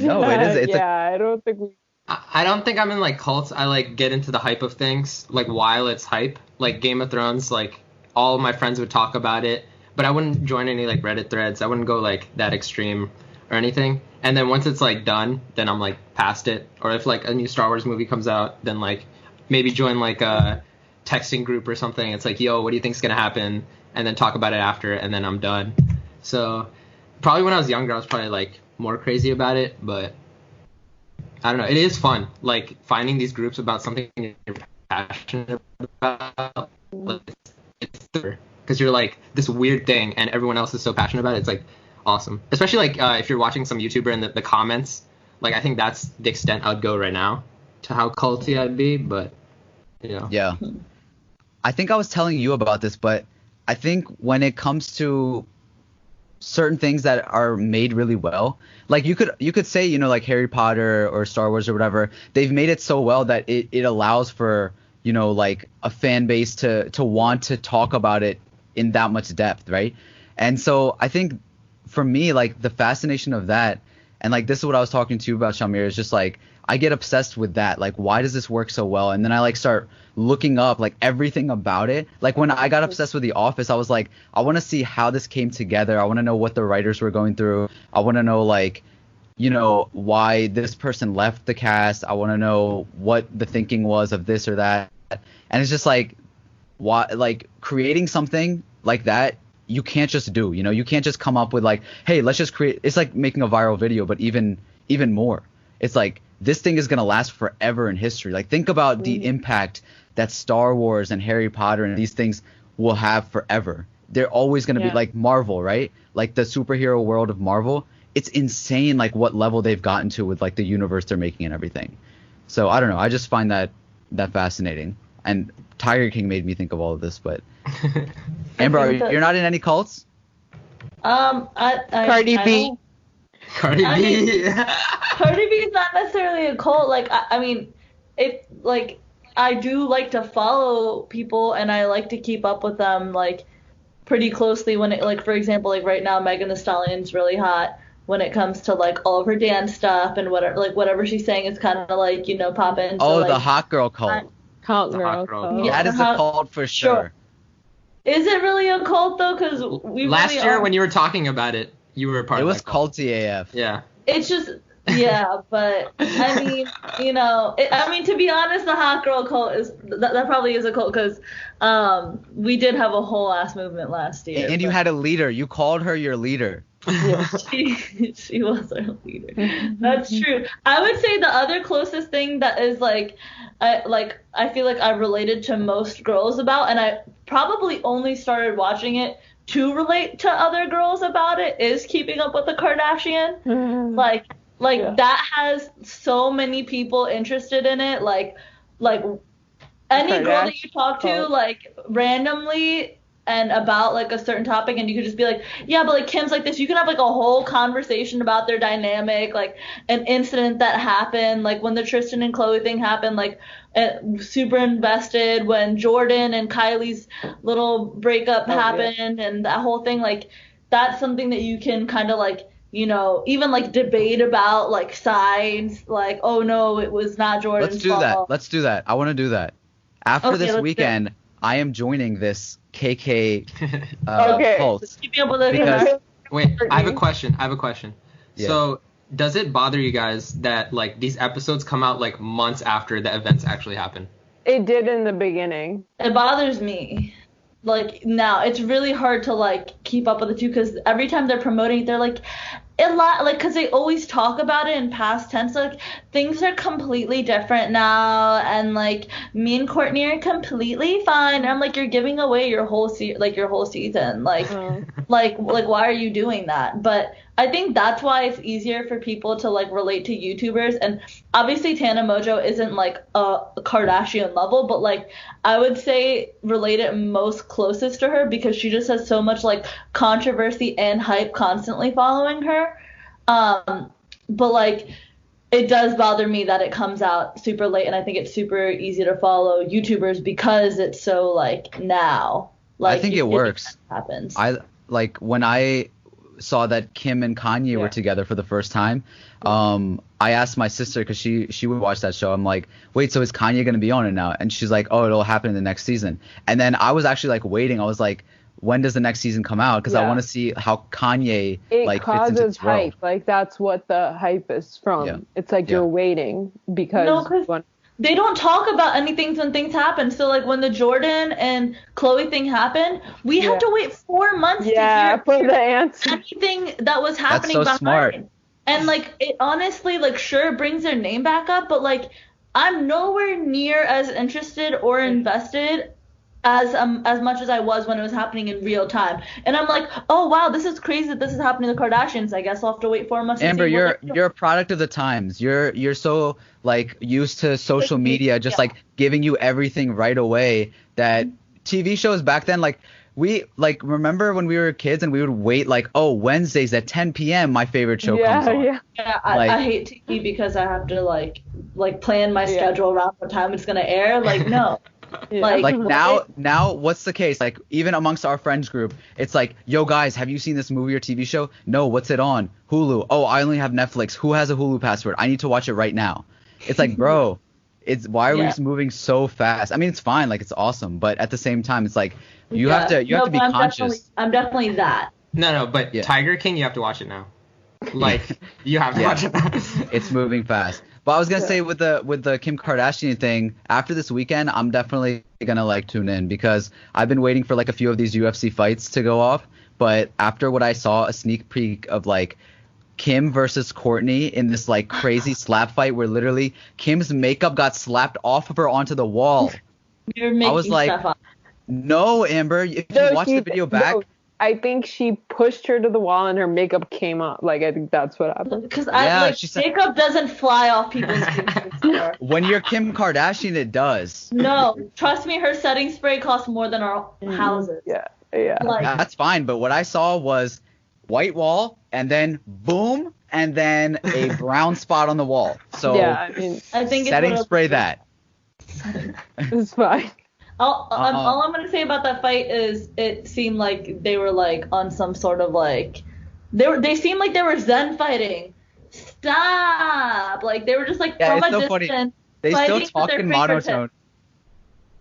No, it is. It's I don't think we. I don't think I'm in like cults. I like get into the hype of things like while it's hype. Like Game of Thrones, like all of my friends would talk about it, but I wouldn't join any like Reddit threads. I wouldn't go like that extreme or anything. And then once it's like done, then I'm like past it. Or if like a new Star Wars movie comes out, then like maybe join like a texting group or something. It's like, yo, what do you think's gonna happen? And then talk about it after, and then I'm done. So probably when I was younger, I was probably like more crazy about it, but I don't know. It is fun, like finding these groups about something you're passionate about. It's because you're like this weird thing, and everyone else is so passionate about it. It's like awesome, especially like if you're watching some YouTuber in the comments. Like I think that's the extent I'd go right now to how culty I'd be, but yeah. Yeah. I think I was telling you about this, but I think when it comes to certain things that are made really well, like you could say, you know, like Harry Potter or Star Wars or whatever, they've made it so well that it allows for, you know, like a fan base to want to talk about it in that much depth, right? And so I think for me, like the fascination of that, and like this is what I was talking to you about, SHAH-AMEER, is just like I get obsessed with that. Like, why does this work so well? And then I like start looking up like everything about it. Like when I got obsessed with The Office, I was like, I want to see how this came together. I want to know what the writers were going through. I want to know like, you know, why this person left the cast. I want to know what the thinking was of this or that. And it's just like, why, like creating something like that, you can't just do, you know, you can't just come up with like, hey, let's just create. It's like making a viral video, but even more. It's like, this thing is going to last forever in history. Like, think about the impact that Star Wars and Harry Potter and these things will have forever. They're always going to be like Marvel, right? Like the superhero world of Marvel. It's insane, like what level they've gotten to with like the universe they're making and everything. So I don't know. I just find that fascinating. And Tiger King made me think of all of this. But Amber, you're not in any cults? Cardi B. Cardi B. Cardi B is not necessarily a cult. Like, I mean, if like I do like to follow people and I like to keep up with them like pretty closely when it, like, for example, like right now Megan Thee Stallion's really hot when it comes to like all of her dance stuff and whatever she's saying is kind of like, you know, popping. Oh, so, the like, hot girl cult. Hot girl cult. Yeah, that is a cult for sure. Is it really a cult though? Because we last really year are. when you were talking about it, you were a part of that cult. It was culty AF. Yeah. It's just, yeah, but I mean, you know, I mean, to be honest, the hot girl cult is that probably is a cult because we did have a whole ass movement last year. And you had a leader. You called her your leader. Yeah, she was our leader. That's true. I would say the other closest thing that is like I feel like I related to most girls about, and I probably only started watching it to relate to other girls about it, is Keeping Up with the Kardashian. That has so many people interested in it. Like any girl that you talk to like randomly and about like a certain topic, and you could just be like, yeah, but like Kim's like this. You can have like a whole conversation about their dynamic, like an incident that happened, like when the Tristan and Khloe thing happened, like super invested when Jordan and Kylie's little breakup happened and that whole thing. Like that's something that you can kind of like, you know, even like debate about like sides, like, oh no, it was not Jordan's fault. Let's do that. I want to do that. After this weekend, I am joining this KK cult. Be able to Wait, I have a question. Yeah. So, does it bother you guys that like these episodes come out like months after the events actually happen? It did in the beginning. It bothers me. Like now, it's really hard to like keep up with the two because every time they're promoting, they're like a lot, like, because they always talk about it in past tense, like things are completely different now, and like me and Courtney are completely fine. And I'm like, you're giving away your whole season, like like why are you doing that? But I think that's why it's easier for people to like relate to YouTubers. And obviously Tana Mojo isn't like a Kardashian level, but like I would say relate it most closest to her because she just has so much like controversy and hype constantly following her. But like it does bother me that it comes out super late, and I think it's super easy to follow YouTubers because it's so like now. Like I think it works. Happens. I like when I saw that Kim and Kanye were together for the first time. I asked my sister because she would watch that show. I'm like, wait, so is Kanye gonna be on it now? And she's like, oh, it'll happen in the next season. And then I was actually like waiting. I was like, when does the next season come out? Because I want to see how Kanye like fits into this role. Hype. Like that's what the hype is from. Yeah. It's like you're waiting because they don't talk about anything when things happen. So like when the Jordan and Chloe thing happened, we had to wait 4 months to hear for the answer. Anything that was happening That's so behind. smart. And like it honestly like sure brings their name back up, but like I'm nowhere near as interested or invested as much as I was when it was happening in real time. And I'm like, oh wow, this is crazy that this is happening to the Kardashians. I guess I'll have to wait 4 months. Amber, you're a product of the times. You're so like used to social media just like giving you everything right away that TV shows back then, like we like remember when we were kids and we would wait like, oh, Wednesdays at 10 p.m. my favorite show comes on. Yeah, I hate TV because I have to like plan my schedule around what time it's gonna air. Like no. Like now what's the case? Like even amongst our friends group, it's like, yo guys, have you seen this movie or TV show? No, what's it on? Hulu. Oh, I only have Netflix. Who has a Hulu password? I need to watch it right now. It's like, bro, it's why are we just moving so fast? I mean, it's fine, like it's awesome, but at the same time, it's like you have to be conscious. I'm definitely that. No, but Tiger King, you have to watch it now. Like you have to watch it now. It's moving fast. But I was gonna say with the Kim Kardashian thing, after this weekend, I'm definitely gonna like tune in because I've been waiting for like a few of these UFC fights to go off. But after what I saw, a sneak peek of like Kim versus Courtney in this like crazy slap fight where literally Kim's makeup got slapped off of her onto the wall. You're making I was like, stuff up. no, Amber, if you watch the video back. I think she pushed her to the wall and her makeup came up. Like, I think that's what happened. Because makeup doesn't fly off people's faces. When you're Kim Kardashian, it does. No, trust me, her setting spray costs more than our houses. Yeah. Like, that's fine, but what I saw was white wall and then boom and then a brown spot on the wall. So I mean, I think setting spray that. It's fine. All I'm gonna say about that fight is it seemed like they were like on some sort of like they seemed like they were Zen fighting. Stop! Like they were just like from a so distance. Funny. They still talk in monotone.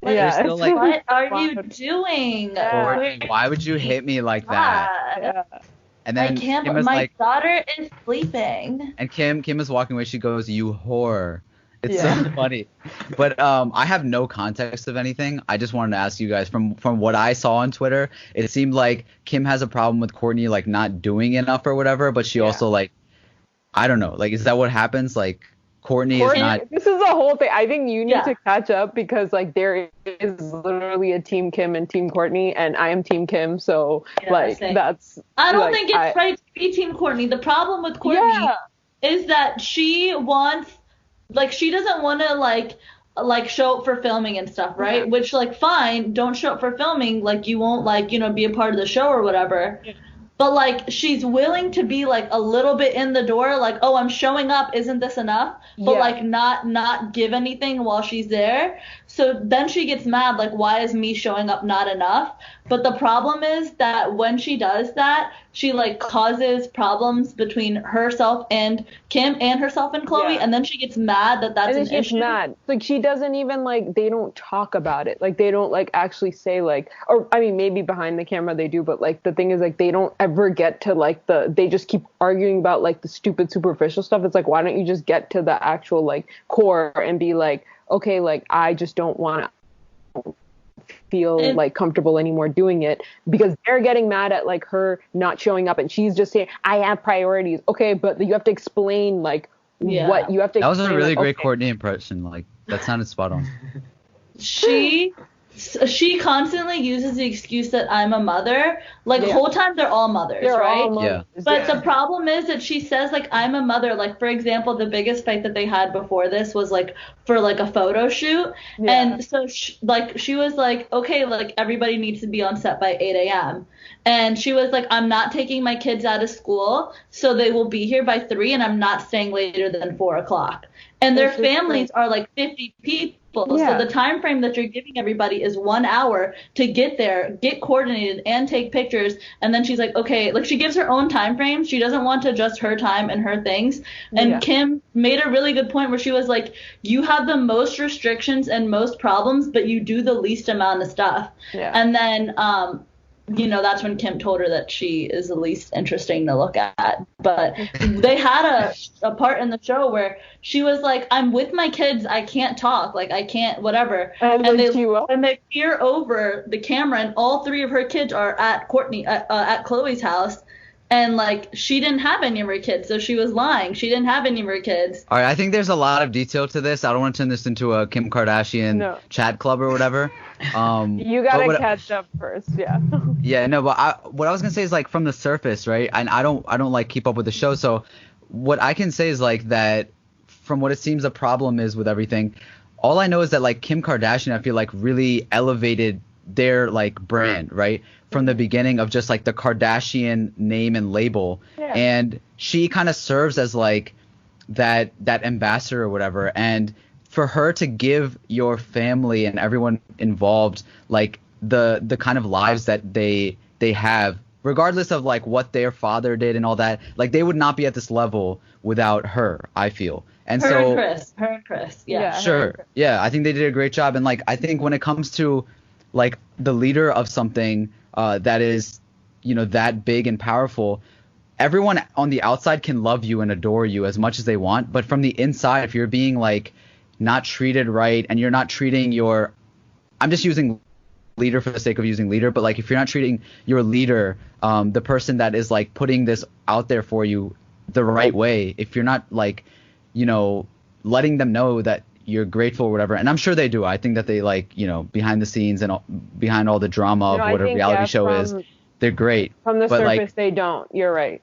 Like, still like, what are you doing? Why would you hit me like that? Yeah. And then I can't. Kim is my like, daughter is sleeping. And Kim is walking away. She goes, "You whore." It's so funny. But I have no context of anything. I just wanted to ask you guys from what I saw on Twitter, it seemed like Kim has a problem with Courtney like not doing enough or whatever, but she also like, I don't know, like is that what happens? Like Courtney is not. This is a whole thing. I think you need to catch up because like there is literally a team Kim and team Courtney, and I am team Kim, so that's. I don't think it's right to be team Courtney. The problem with Courtney is that she wants. Like she doesn't want to like show up for filming and stuff, right? Which like fine, don't show up for filming, like you won't like be a part of the show or whatever. but like she's willing to be like a little bit in the door, like, oh, I'm showing up, isn't this enough? But like not give anything while she's there. So then she gets mad, like, why is me showing up not enough? But the problem is that when she does that, she like causes problems between herself and Kim and herself and Chloe, and then she gets mad that that's an issue. Mad. Like she doesn't even like, they don't talk about it. Like they don't like actually say like, or I mean maybe behind the camera they do, but like the thing is like they don't ever get to like they just keep arguing about like the stupid superficial stuff. It's like, why don't you just get to the actual like core and be like, okay, like I just don't want to feel like comfortable anymore doing it, because they're getting mad at like her not showing up and she's just saying I have priorities. Okay, but you have to explain like what you have to. That was a really great Courtney impression. Like that sounded spot on. She constantly uses the excuse that I'm a mother. Like the whole time they're all mothers, right? All mothers. But the problem is that she says like I'm a mother. Like for example, the biggest fight that they had before this was like for like a photo shoot, and so she was like, okay, like everybody needs to be on set by 8 a.m. And she was like, I'm not taking my kids out of school, so they will be here by 3, and I'm not staying later than 4 o'clock. And their families are like 50 people. So the time frame that you're giving everybody is 1 hour to get there, get coordinated, and take pictures. And then she's like, okay, like she gives her own time frame. She doesn't want to adjust her time and her things. And Kim made a really good point where she was like, you have the most restrictions and most problems, but you do the least amount of stuff. And then you know, that's when Kim told her that she is the least interesting to look at. But they had a part in the show where she was like, I'm with my kids, I can't talk, like I can't whatever. And they peer over the camera, and all 3 of her kids are at Chloe's house. And like she didn't have any of her kids, so she was lying. She didn't have any of her kids. All right, I think there's a lot of detail to this. I don't want to turn this into a Kim Kardashian chat club or whatever. You gotta catch up first, Yeah, no, but what I was gonna say is like from the surface, right? And I don't like keep up with the show, so what I can say is like that from what it seems the problem is with everything. All I know is that like Kim Kardashian, I feel like really elevated their like brand, right? From the beginning of just like the Kardashian name and label, and she kind of serves as like that ambassador or whatever. And for her to give your family and everyone involved like the kind of lives that they have, regardless of like what their father did and all that, like they would not be at this level without her, I feel. And her and Chris, sure, I think they did a great job. And like I think when it comes to like the leader of something that is, you know, that big and powerful, everyone on the outside can love you and adore you as much as they want, but from the inside, if you're being like not treated right and you're not treating your, I'm just using leader for the sake of using leader, but like if you're not treating your leader, the person that is like putting this out there for you the right way, if you're not like, you know, letting them know that you're grateful or whatever, and I'm sure they do. I think that they like, you know, behind the scenes and behind all the drama of what a reality show is, they're great. From the surface, like, they don't. You're right.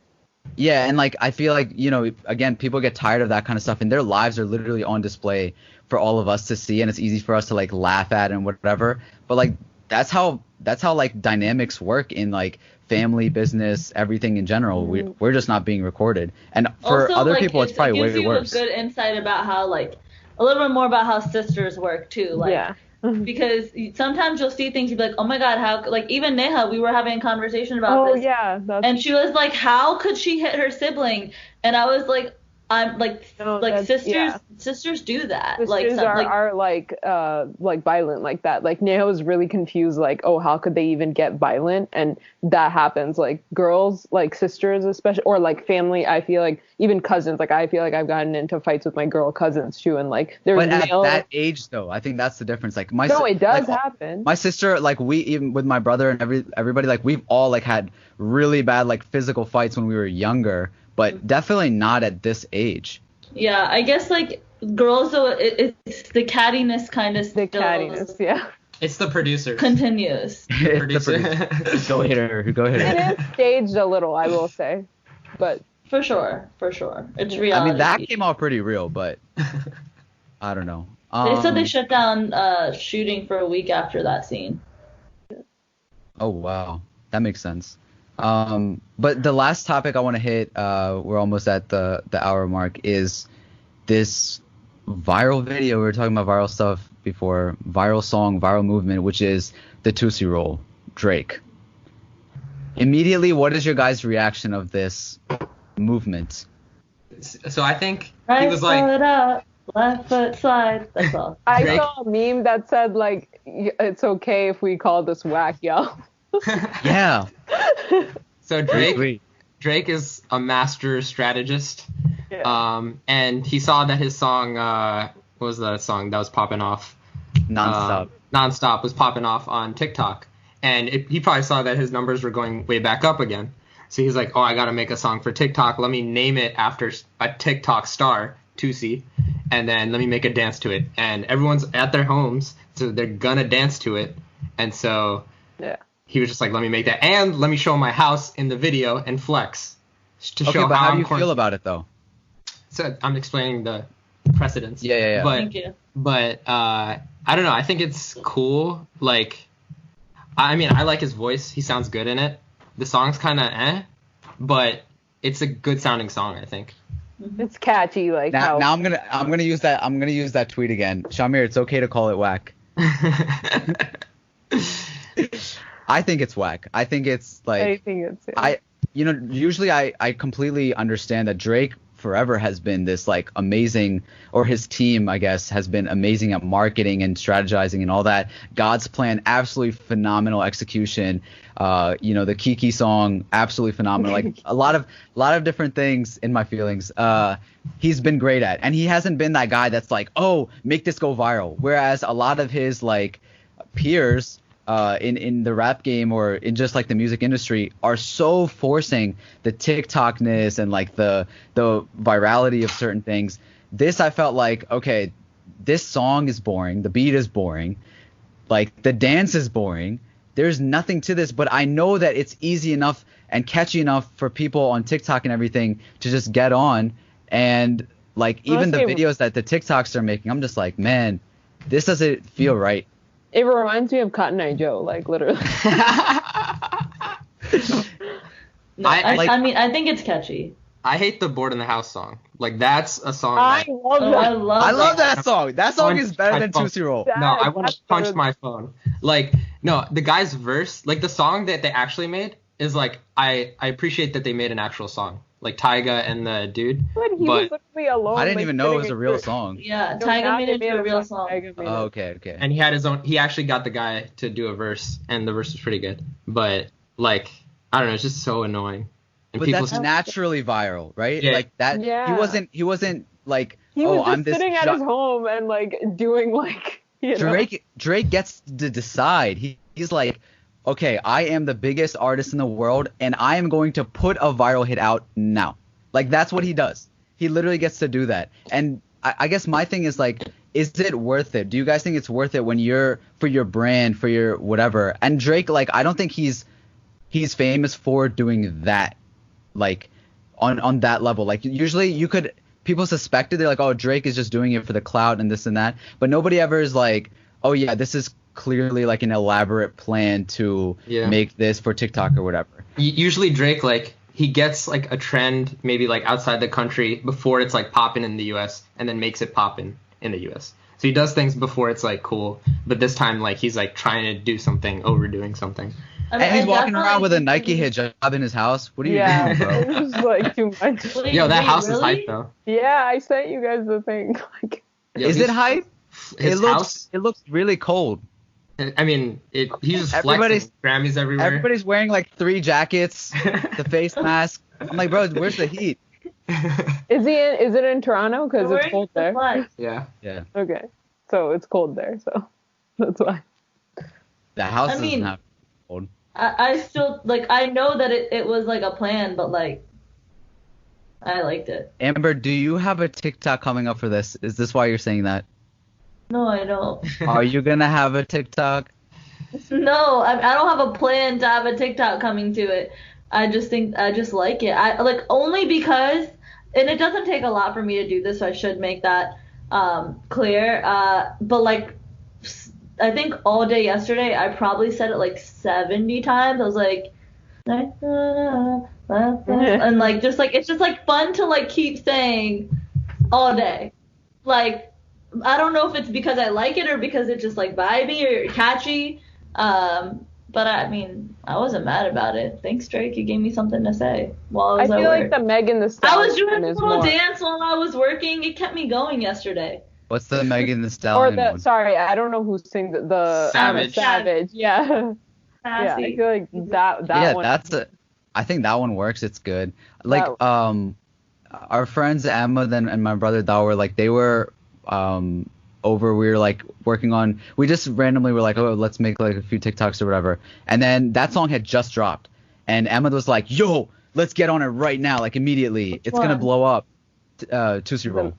Yeah, and like I feel like, you know, again, people get tired of that kind of stuff, and their lives are literally on display for all of us to see, and it's easy for us to like laugh at and whatever. But like that's how like dynamics work in like family, business, everything in general. We're just not being recorded, and for also, other like, people, it's probably way worse. It gives you a good insight about how like a little bit more about how sisters work too, like because sometimes you'll see things you'll be like, oh my god, how, like even Neha, we were having a conversation about this, and she was like, how could she hit her sibling? And I was like, I'm like, sisters do that. Sisters like are like violent like that. Like Neha was really confused, like, oh, how could they even get violent? And that happens. Like girls, like sisters especially, or like family, I feel like even cousins, like I feel like I've gotten into fights with my girl cousins too, and like there's at that age though, I think that's the difference. Like it does happen. My sister, like we, even with my brother and everybody, like we've all like had really bad like physical fights when we were younger, but definitely not at this age. Yeah, I guess like girls though, it's the cattiness kind of the cattiness, It's the producer. Continues. Producer. Go hit her. It is staged a little, I will say, but for sure, it's reality. I mean, that came out pretty real, but I don't know. They said they shut down shooting for a week after that scene. Oh wow, that makes sense. But the last topic I want to hit, we're almost at the hour mark, is this viral video. We were talking about viral stuff before, viral song, viral movement, which is the Tootsie Roll, Drake. Immediately, what is your guys' reaction of this movement? So I think Right he was like, foot up, left foot slide. That's all. I Drake- saw a meme that said like, it's okay if we call this whack, yo. Yeah. so Agree. Drake is a master strategist. Yeah. And he saw that his song, what was that song that was popping off? Nonstop. Nonstop was popping off on TikTok. And he probably saw that his numbers were going way back up again. So he's like, oh, I got to make a song for TikTok. Let me name it after a TikTok star, Tootsie. And then let me make a dance to it. And everyone's at their homes, so they're going to dance to it. And so Yeah. he was just like, let me make that. And let me show my house in the video and flex. To Okay, show but how do I'm you feel about it, though? So I'm explaining the precedents. Yeah. Thank you. But I don't know. I think it's cool. Like, I mean, I like his voice. He sounds good in it. The song's kind of but it's a good sounding song, I think. It's catchy, like Now, how. now I'm gonna use that tweet again. SHAH-AMEER, it's okay to call it whack. I think it's whack. I think it's like I think it's. usually I completely understand that Drake forever has been this like amazing, or his team, I guess, has been amazing at marketing and strategizing and all that. God's Plan, absolutely phenomenal execution. The Kiki song, absolutely phenomenal. Like a lot of different things in my feelings. He's been great at, and he hasn't been that guy that's like, oh, make this go viral. Whereas a lot of his like peers in the rap game or in just like the music industry are so forcing the TikTokness and like the virality of certain things. This, I felt like, okay, this song is boring, the beat is boring, like the dance is boring, there's nothing to this, but I know that it's easy enough and catchy enough for people on TikTok and everything to just get on. And like even the videos that the TikToks are making, I'm just like, man, this doesn't feel right. It reminds me of Cotton Eye Joe, like literally. No, I think it's catchy. I hate the Board in the House song. Like, that's a song I that... love Oh, that. I love that song. That song is better than Tootsie Roll. That- No, I want to that's punch better- my phone. Like, no, the guy's verse, like the song that they actually made is like, I appreciate that they made an actual song. Like Tyga and the dude. But he was literally alone. I didn't like, even know it was sitting a real in- song. Yeah, No, Tyga now made they it into a real song. song. Tyga made Oh, it. okay. And he had his own, he actually got the guy to do a verse, and the verse was pretty good. But, like, I don't know, it's just so annoying. And But that's naturally viral, right? Yeah. Like that. Yeah. He wasn't like, He was oh, just I'm this. sitting at his home and like doing like, you know. Drake gets to decide. He's like, okay, I am the biggest artist in the world, and I am going to put a viral hit out now. Like that's what he does. He literally gets to do that. And I guess my thing is like, is it worth it? Do you guys think it's worth it when you're for your brand, for your whatever? And Drake, like, I don't think he's famous for doing that. Like on that level, like usually people suspected, they're like, oh, Drake is just doing it for the clout and this and that, but nobody ever is like, oh yeah, this is clearly like an elaborate plan to make this for TikTok or whatever. Usually Drake, like, he gets like a trend maybe like outside the country before it's like popping in the US, and then makes it poppin' in the US. So he does things before it's like cool, but this time like he's like trying to do something, overdoing something. I mean, And he's walking definitely around with a think Nike he's- hijab in his house. What are you Yeah, doing, bro? it was like too much. Wait, Yo, that wait, house is really? hype though. Yeah, I sent you guys the thing. Like, Yo, Is it hype? His house? It looks really cold. I mean, he's just Everybody's- flexing. Grammys everywhere. Everybody's wearing like 3 jackets, the face mask. I'm like, bro, where's the heat? is it in Toronto? Because We're it's wearing cold the there. flag. Yeah. Yeah, Okay, so it's cold there, so that's why. the house I doesn't mean- have cold. I still like. I know that it was like a plan, but like, I liked it. Amber, do you have a TikTok coming up for this? Is this why you're saying that? No, I don't. Are you gonna have a TikTok? No, I don't have a plan to have a TikTok coming to it. I just like it. I like only because, and it doesn't take a lot for me to do this, so I should make that clear. But like, I think all day yesterday, I probably said it like 70 times. I was like, Like, and like just like it's just like fun to like keep saying all day. Like I don't know if it's because I like it or because it's just like vibey or catchy. But I mean, I wasn't mad about it. Thanks, Drake. You gave me something to say while I was I at feel work. like the Megan Thee I Stallion was doing a is little more. dance while I was working. It kept me going yesterday. What's the Megan Thee Or Stallion the one? sorry, I don't know who sings the Savage. Savage. Yeah. Yeah, I Sassy. feel like that Yeah, one. I think that one works. It's good. Like That- our friends Emma and my brother Dao were like they were over. We were like working on. We just randomly were like, oh, let's make like a few TikToks or whatever. And then that song had just dropped, and Emma was like, yo, let's get on it right now, like immediately. It's gonna one? blow up. Tootsie Roll.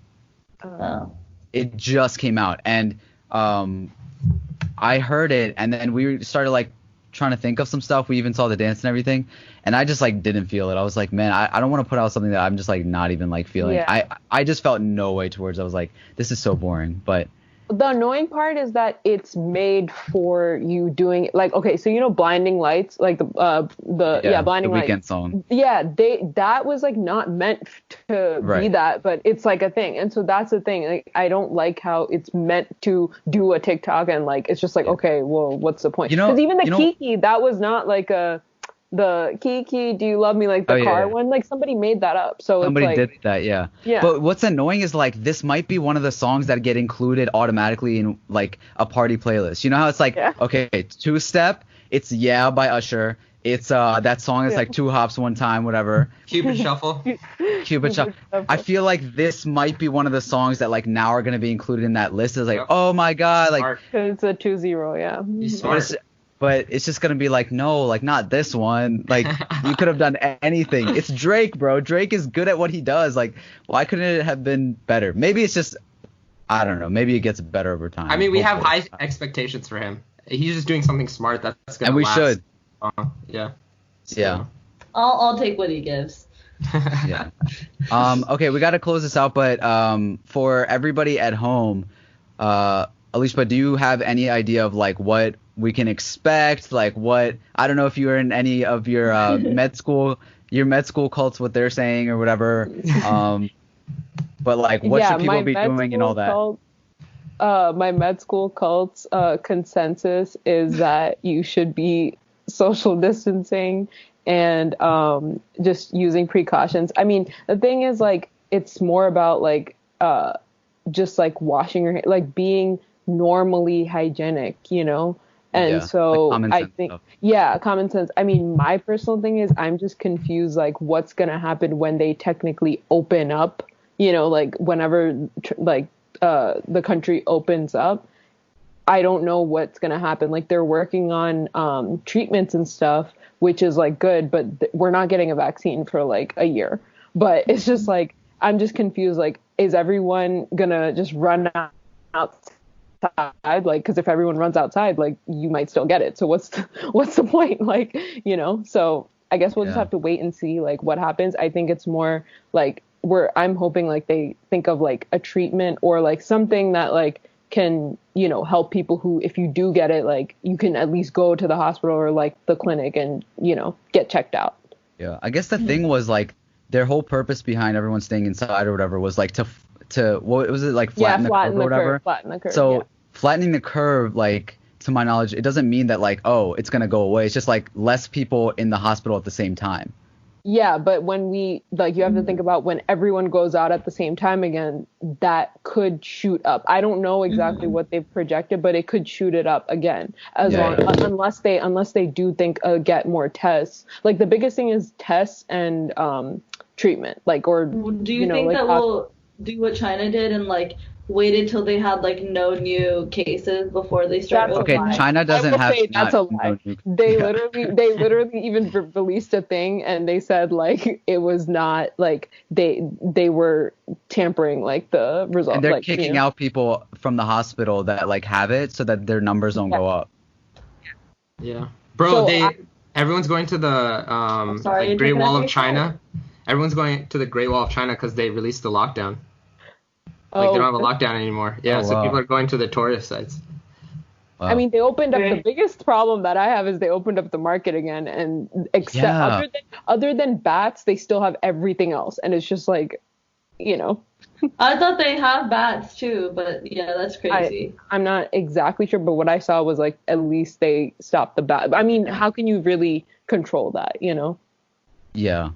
Oh. It just came out, and I heard it, and then we started like trying to think of some stuff. We even saw the dance and everything, and I just like didn't feel it. I was like, man, I don't want to put out something that I'm just like not even like feeling. Yeah. I just felt no way towards. I was like, this is so boring. But The annoying part is that it's made for you doing like okay, so you know Blinding Lights, like the Blinding the Lights. Weekend song. Yeah, that was like not meant to be Right. that, but it's like a thing. And so that's the thing. Like I don't like how it's meant to do a TikTok and like it's just like okay, well, what's the point? You know- Because even the you know- Kiki, that was not like the Kiki, do you love me like the Oh, yeah, car yeah. one? Like somebody made that up. So Somebody it's like, did that, yeah. Yeah. But what's annoying is like this might be one of the songs that get included automatically in like a party playlist. You know how it's like, Yeah. okay, Two Step, it's Yeah by Usher. It's that song is like Two Hops One Time, whatever. Cupid Shuffle. Cupid Shuffle. I feel like this might be one of the songs that like now are gonna be included in that list. It's like, Yep. oh my god, like, Smart. it's a 2-0, yeah. He's but smart. it's just gonna be like, no, like not this one. Like you could have done anything. It's Drake, bro. Drake is good at what he does. Like, why couldn't it have been better? Maybe it's just, I don't know. Maybe it gets better over time. I mean, we have hopefully. high expectations for him. He's just doing something smart that's gonna And we last should. long. Yeah. Yeah. I'll take what he gives. Yeah. Okay, we got to close this out, but for everybody at home, Alicia, do you have any idea of like what we can expect? Like what, I don't know if you were in any of your med school cults, what they're saying or whatever. But like what should people be doing and all that? My med school cult's consensus is that you should be social distancing and just using precautions. I mean, the thing is like it's more about like just like washing your hands, like being normally hygienic, you know? And Yeah, so like common I sense think, stuff. yeah, common sense. I mean, my personal thing is I'm just confused, like what's going to happen when they technically open up, you know, like whenever the country opens up. I don't know what's going to happen. Like they're working on treatments and stuff, which is like good, but we're not getting a vaccine for like a year. But it's just like, I'm just confused. Like, is everyone going to just run outside? Like, because if everyone runs outside, like you might still get it. So what's the point? Like, you know, so I guess we'll just have to wait and see like what happens. I think it's more like I'm hoping like they think of like a treatment or like something that like can, you know, help people who, if you do get it, like you can at least go to the hospital or like the clinic and, you know, get checked out. Yeah, I guess the thing was like their whole purpose behind everyone staying inside or whatever was like to what was it, like flatten the curve or whatever. Flatten the curve. So yeah. flattening the curve, like to my knowledge, it doesn't mean that like, oh, it's gonna go away. It's just like less people in the hospital at the same time. Yeah, but when we like, you have to think about when everyone goes out at the same time again, that could shoot up. I don't know exactly what they've projected, but it could shoot it up again unless they do think get more tests. Like the biggest thing is tests and treatment. Like or Do you know, think like, that we'll do what China did and like waited till they had like no new cases before they start That's a Okay, lie. China doesn't have. That's a lie. They literally even released a thing and they said like it was not like they were tampering like the results. And they're like, kicking out people from the hospital that like have it so that their numbers don't go up. Yeah, bro. So everyone's going to the sorry, like Great you're Wall taking of a China. Everyone's going to the Great Wall of China because they released the lockdown. Like they don't have a lockdown anymore. Yeah, Oh, so wow. people are going to the tourist sites. I mean, they opened up. Okay. The biggest problem that I have is they opened up the market again, and except Yeah. other than bats, they still have everything else, and it's just like, you know, I thought they have bats too, but yeah, that's crazy. I'm not exactly sure, but what I saw was like at least they stopped the bat. I mean, how can you really control that, you know? Yeah.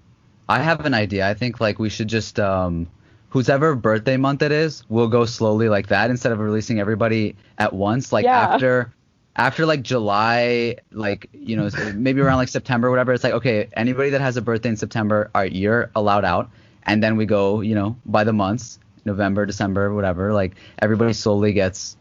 I have an idea. I think like we should just whoever birthday month it is, we'll go slowly like that instead of releasing everybody at once. Like Yeah. after like July, like, you know, maybe around like September, whatever. It's like, okay, anybody that has a birthday in September, all right, you're allowed out. And then we go, you know, by the months, November, December, whatever. Like everybody slowly gets.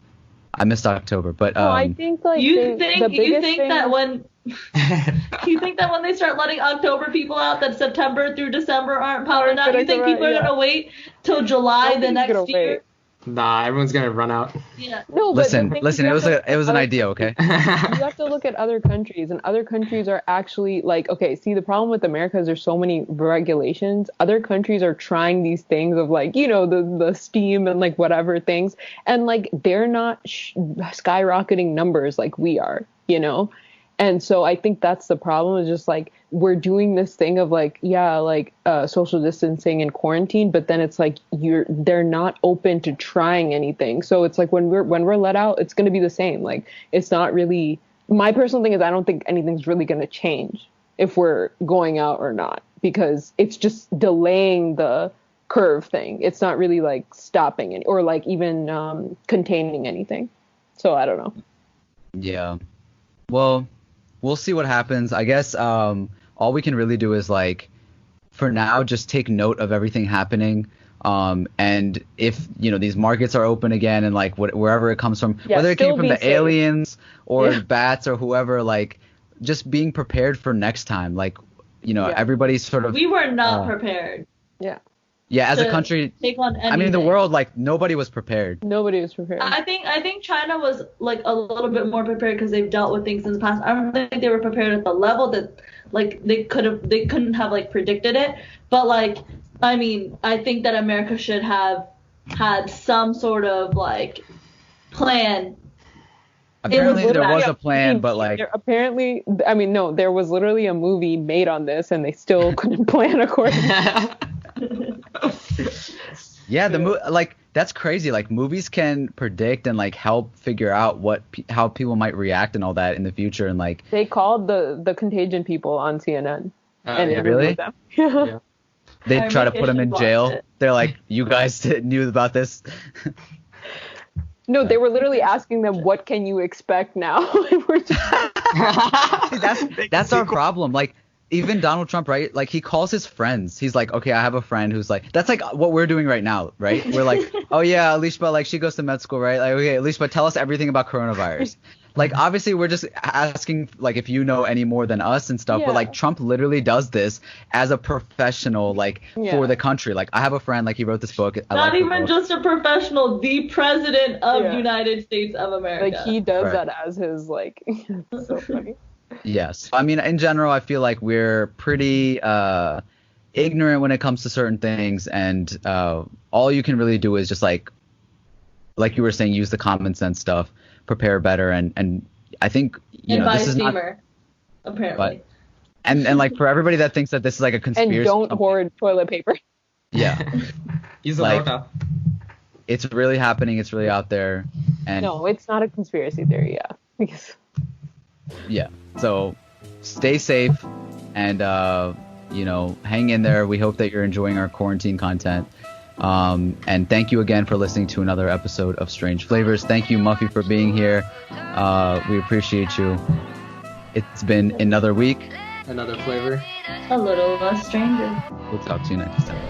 I missed October, but No, I think like You the think biggest thing, that when you think that when they start letting October people out, that September through December aren't powered out? You think people are gonna wait till July the Nobody's gonna next year? wait. Nah, everyone's gonna run out. Yeah. No, but listen, the thing is listen. you It have was an idea, okay? you have to look at other countries, and other countries are actually like, okay, see, the problem with America is there's so many regulations. Other countries are trying these things of like, you know, the steam and like whatever things, and like they're not skyrocketing numbers like we are, you know. And so I think that's the problem, is just like we're doing this thing of like, yeah, like social distancing and quarantine, but then it's like they're not open to trying anything. So it's like when we're let out, it's going to be the same. Like it's not really, my personal thing is I don't think anything's really going to change if we're going out or not, because it's just delaying the curve thing. It's not really like stopping it or like even containing anything. So I don't know. Yeah. Well, we'll see what happens. I guess all we can really do is like, for now, just take note of everything happening. And if, you know, these markets are open again and like wherever it comes from, Yeah, whether it came still from be the safe. aliens or Yeah. bats or whoever, like just being prepared for next time. Like, you know, Yeah. everybody's sort of, We were not prepared yeah, as a to country, take on anything. I mean, the world, like nobody was prepared. Nobody was prepared. I think China was like a little bit more prepared because they've dealt with things in the past. I don't think they were prepared at the level that like they couldn't have like predicted it. But like, I mean, I think that America should have had some sort of like plan. Apparently there was Yeah, a plan, but like, apparently, I mean, no, there was literally a movie made on this, and they still couldn't plan accordingly. yeah, like that's crazy. Like movies can predict and like help figure out how people might react and all that in the future, and like They called the Contagion people on CNN, and yeah. interviewed Really? them. Yeah. they I try to really put them should in watch jail. it. They're like, you guys knew about this. No, they were literally asking them, "What can you expect now?" And we're just, See, that's our problem. Like even Donald Trump, right? Like he calls his friends. He's like, okay, I have a friend who's like, that's like what we're doing right now, right? We're like, oh yeah, Alishba, like she goes to med school, right? Like, okay, Alishba, tell us everything about coronavirus. Like obviously we're just asking like if you know any more than us and stuff, Yeah. but like Trump literally does this as a professional, like Yeah. for the country. Like I have a friend, like he wrote this book. I Not like the even book. just a professional, the president of Yeah. United States of America. like he does Right. that as his like. It's so funny. Yes. I mean, in general, I feel like we're pretty ignorant when it comes to certain things, and all you can really do is just like you were saying, use the common sense stuff, prepare better, and I think you and know buy this a is not, steamer, apparently. and like for everybody that thinks that this is like a conspiracy, And don't hoard toilet paper. yeah, Use the Like- rota. it's really happening, it's really out there, and No, it's not a conspiracy theory. Yeah, because yeah, so stay safe and you know, hang in there. We hope that you're enjoying our quarantine content. And thank you again for listening to another episode of Strange Flavors. Thank you, Muffy, for being here. We appreciate you. It's been another week. Another flavor. A little less stranger. We'll talk to you next time.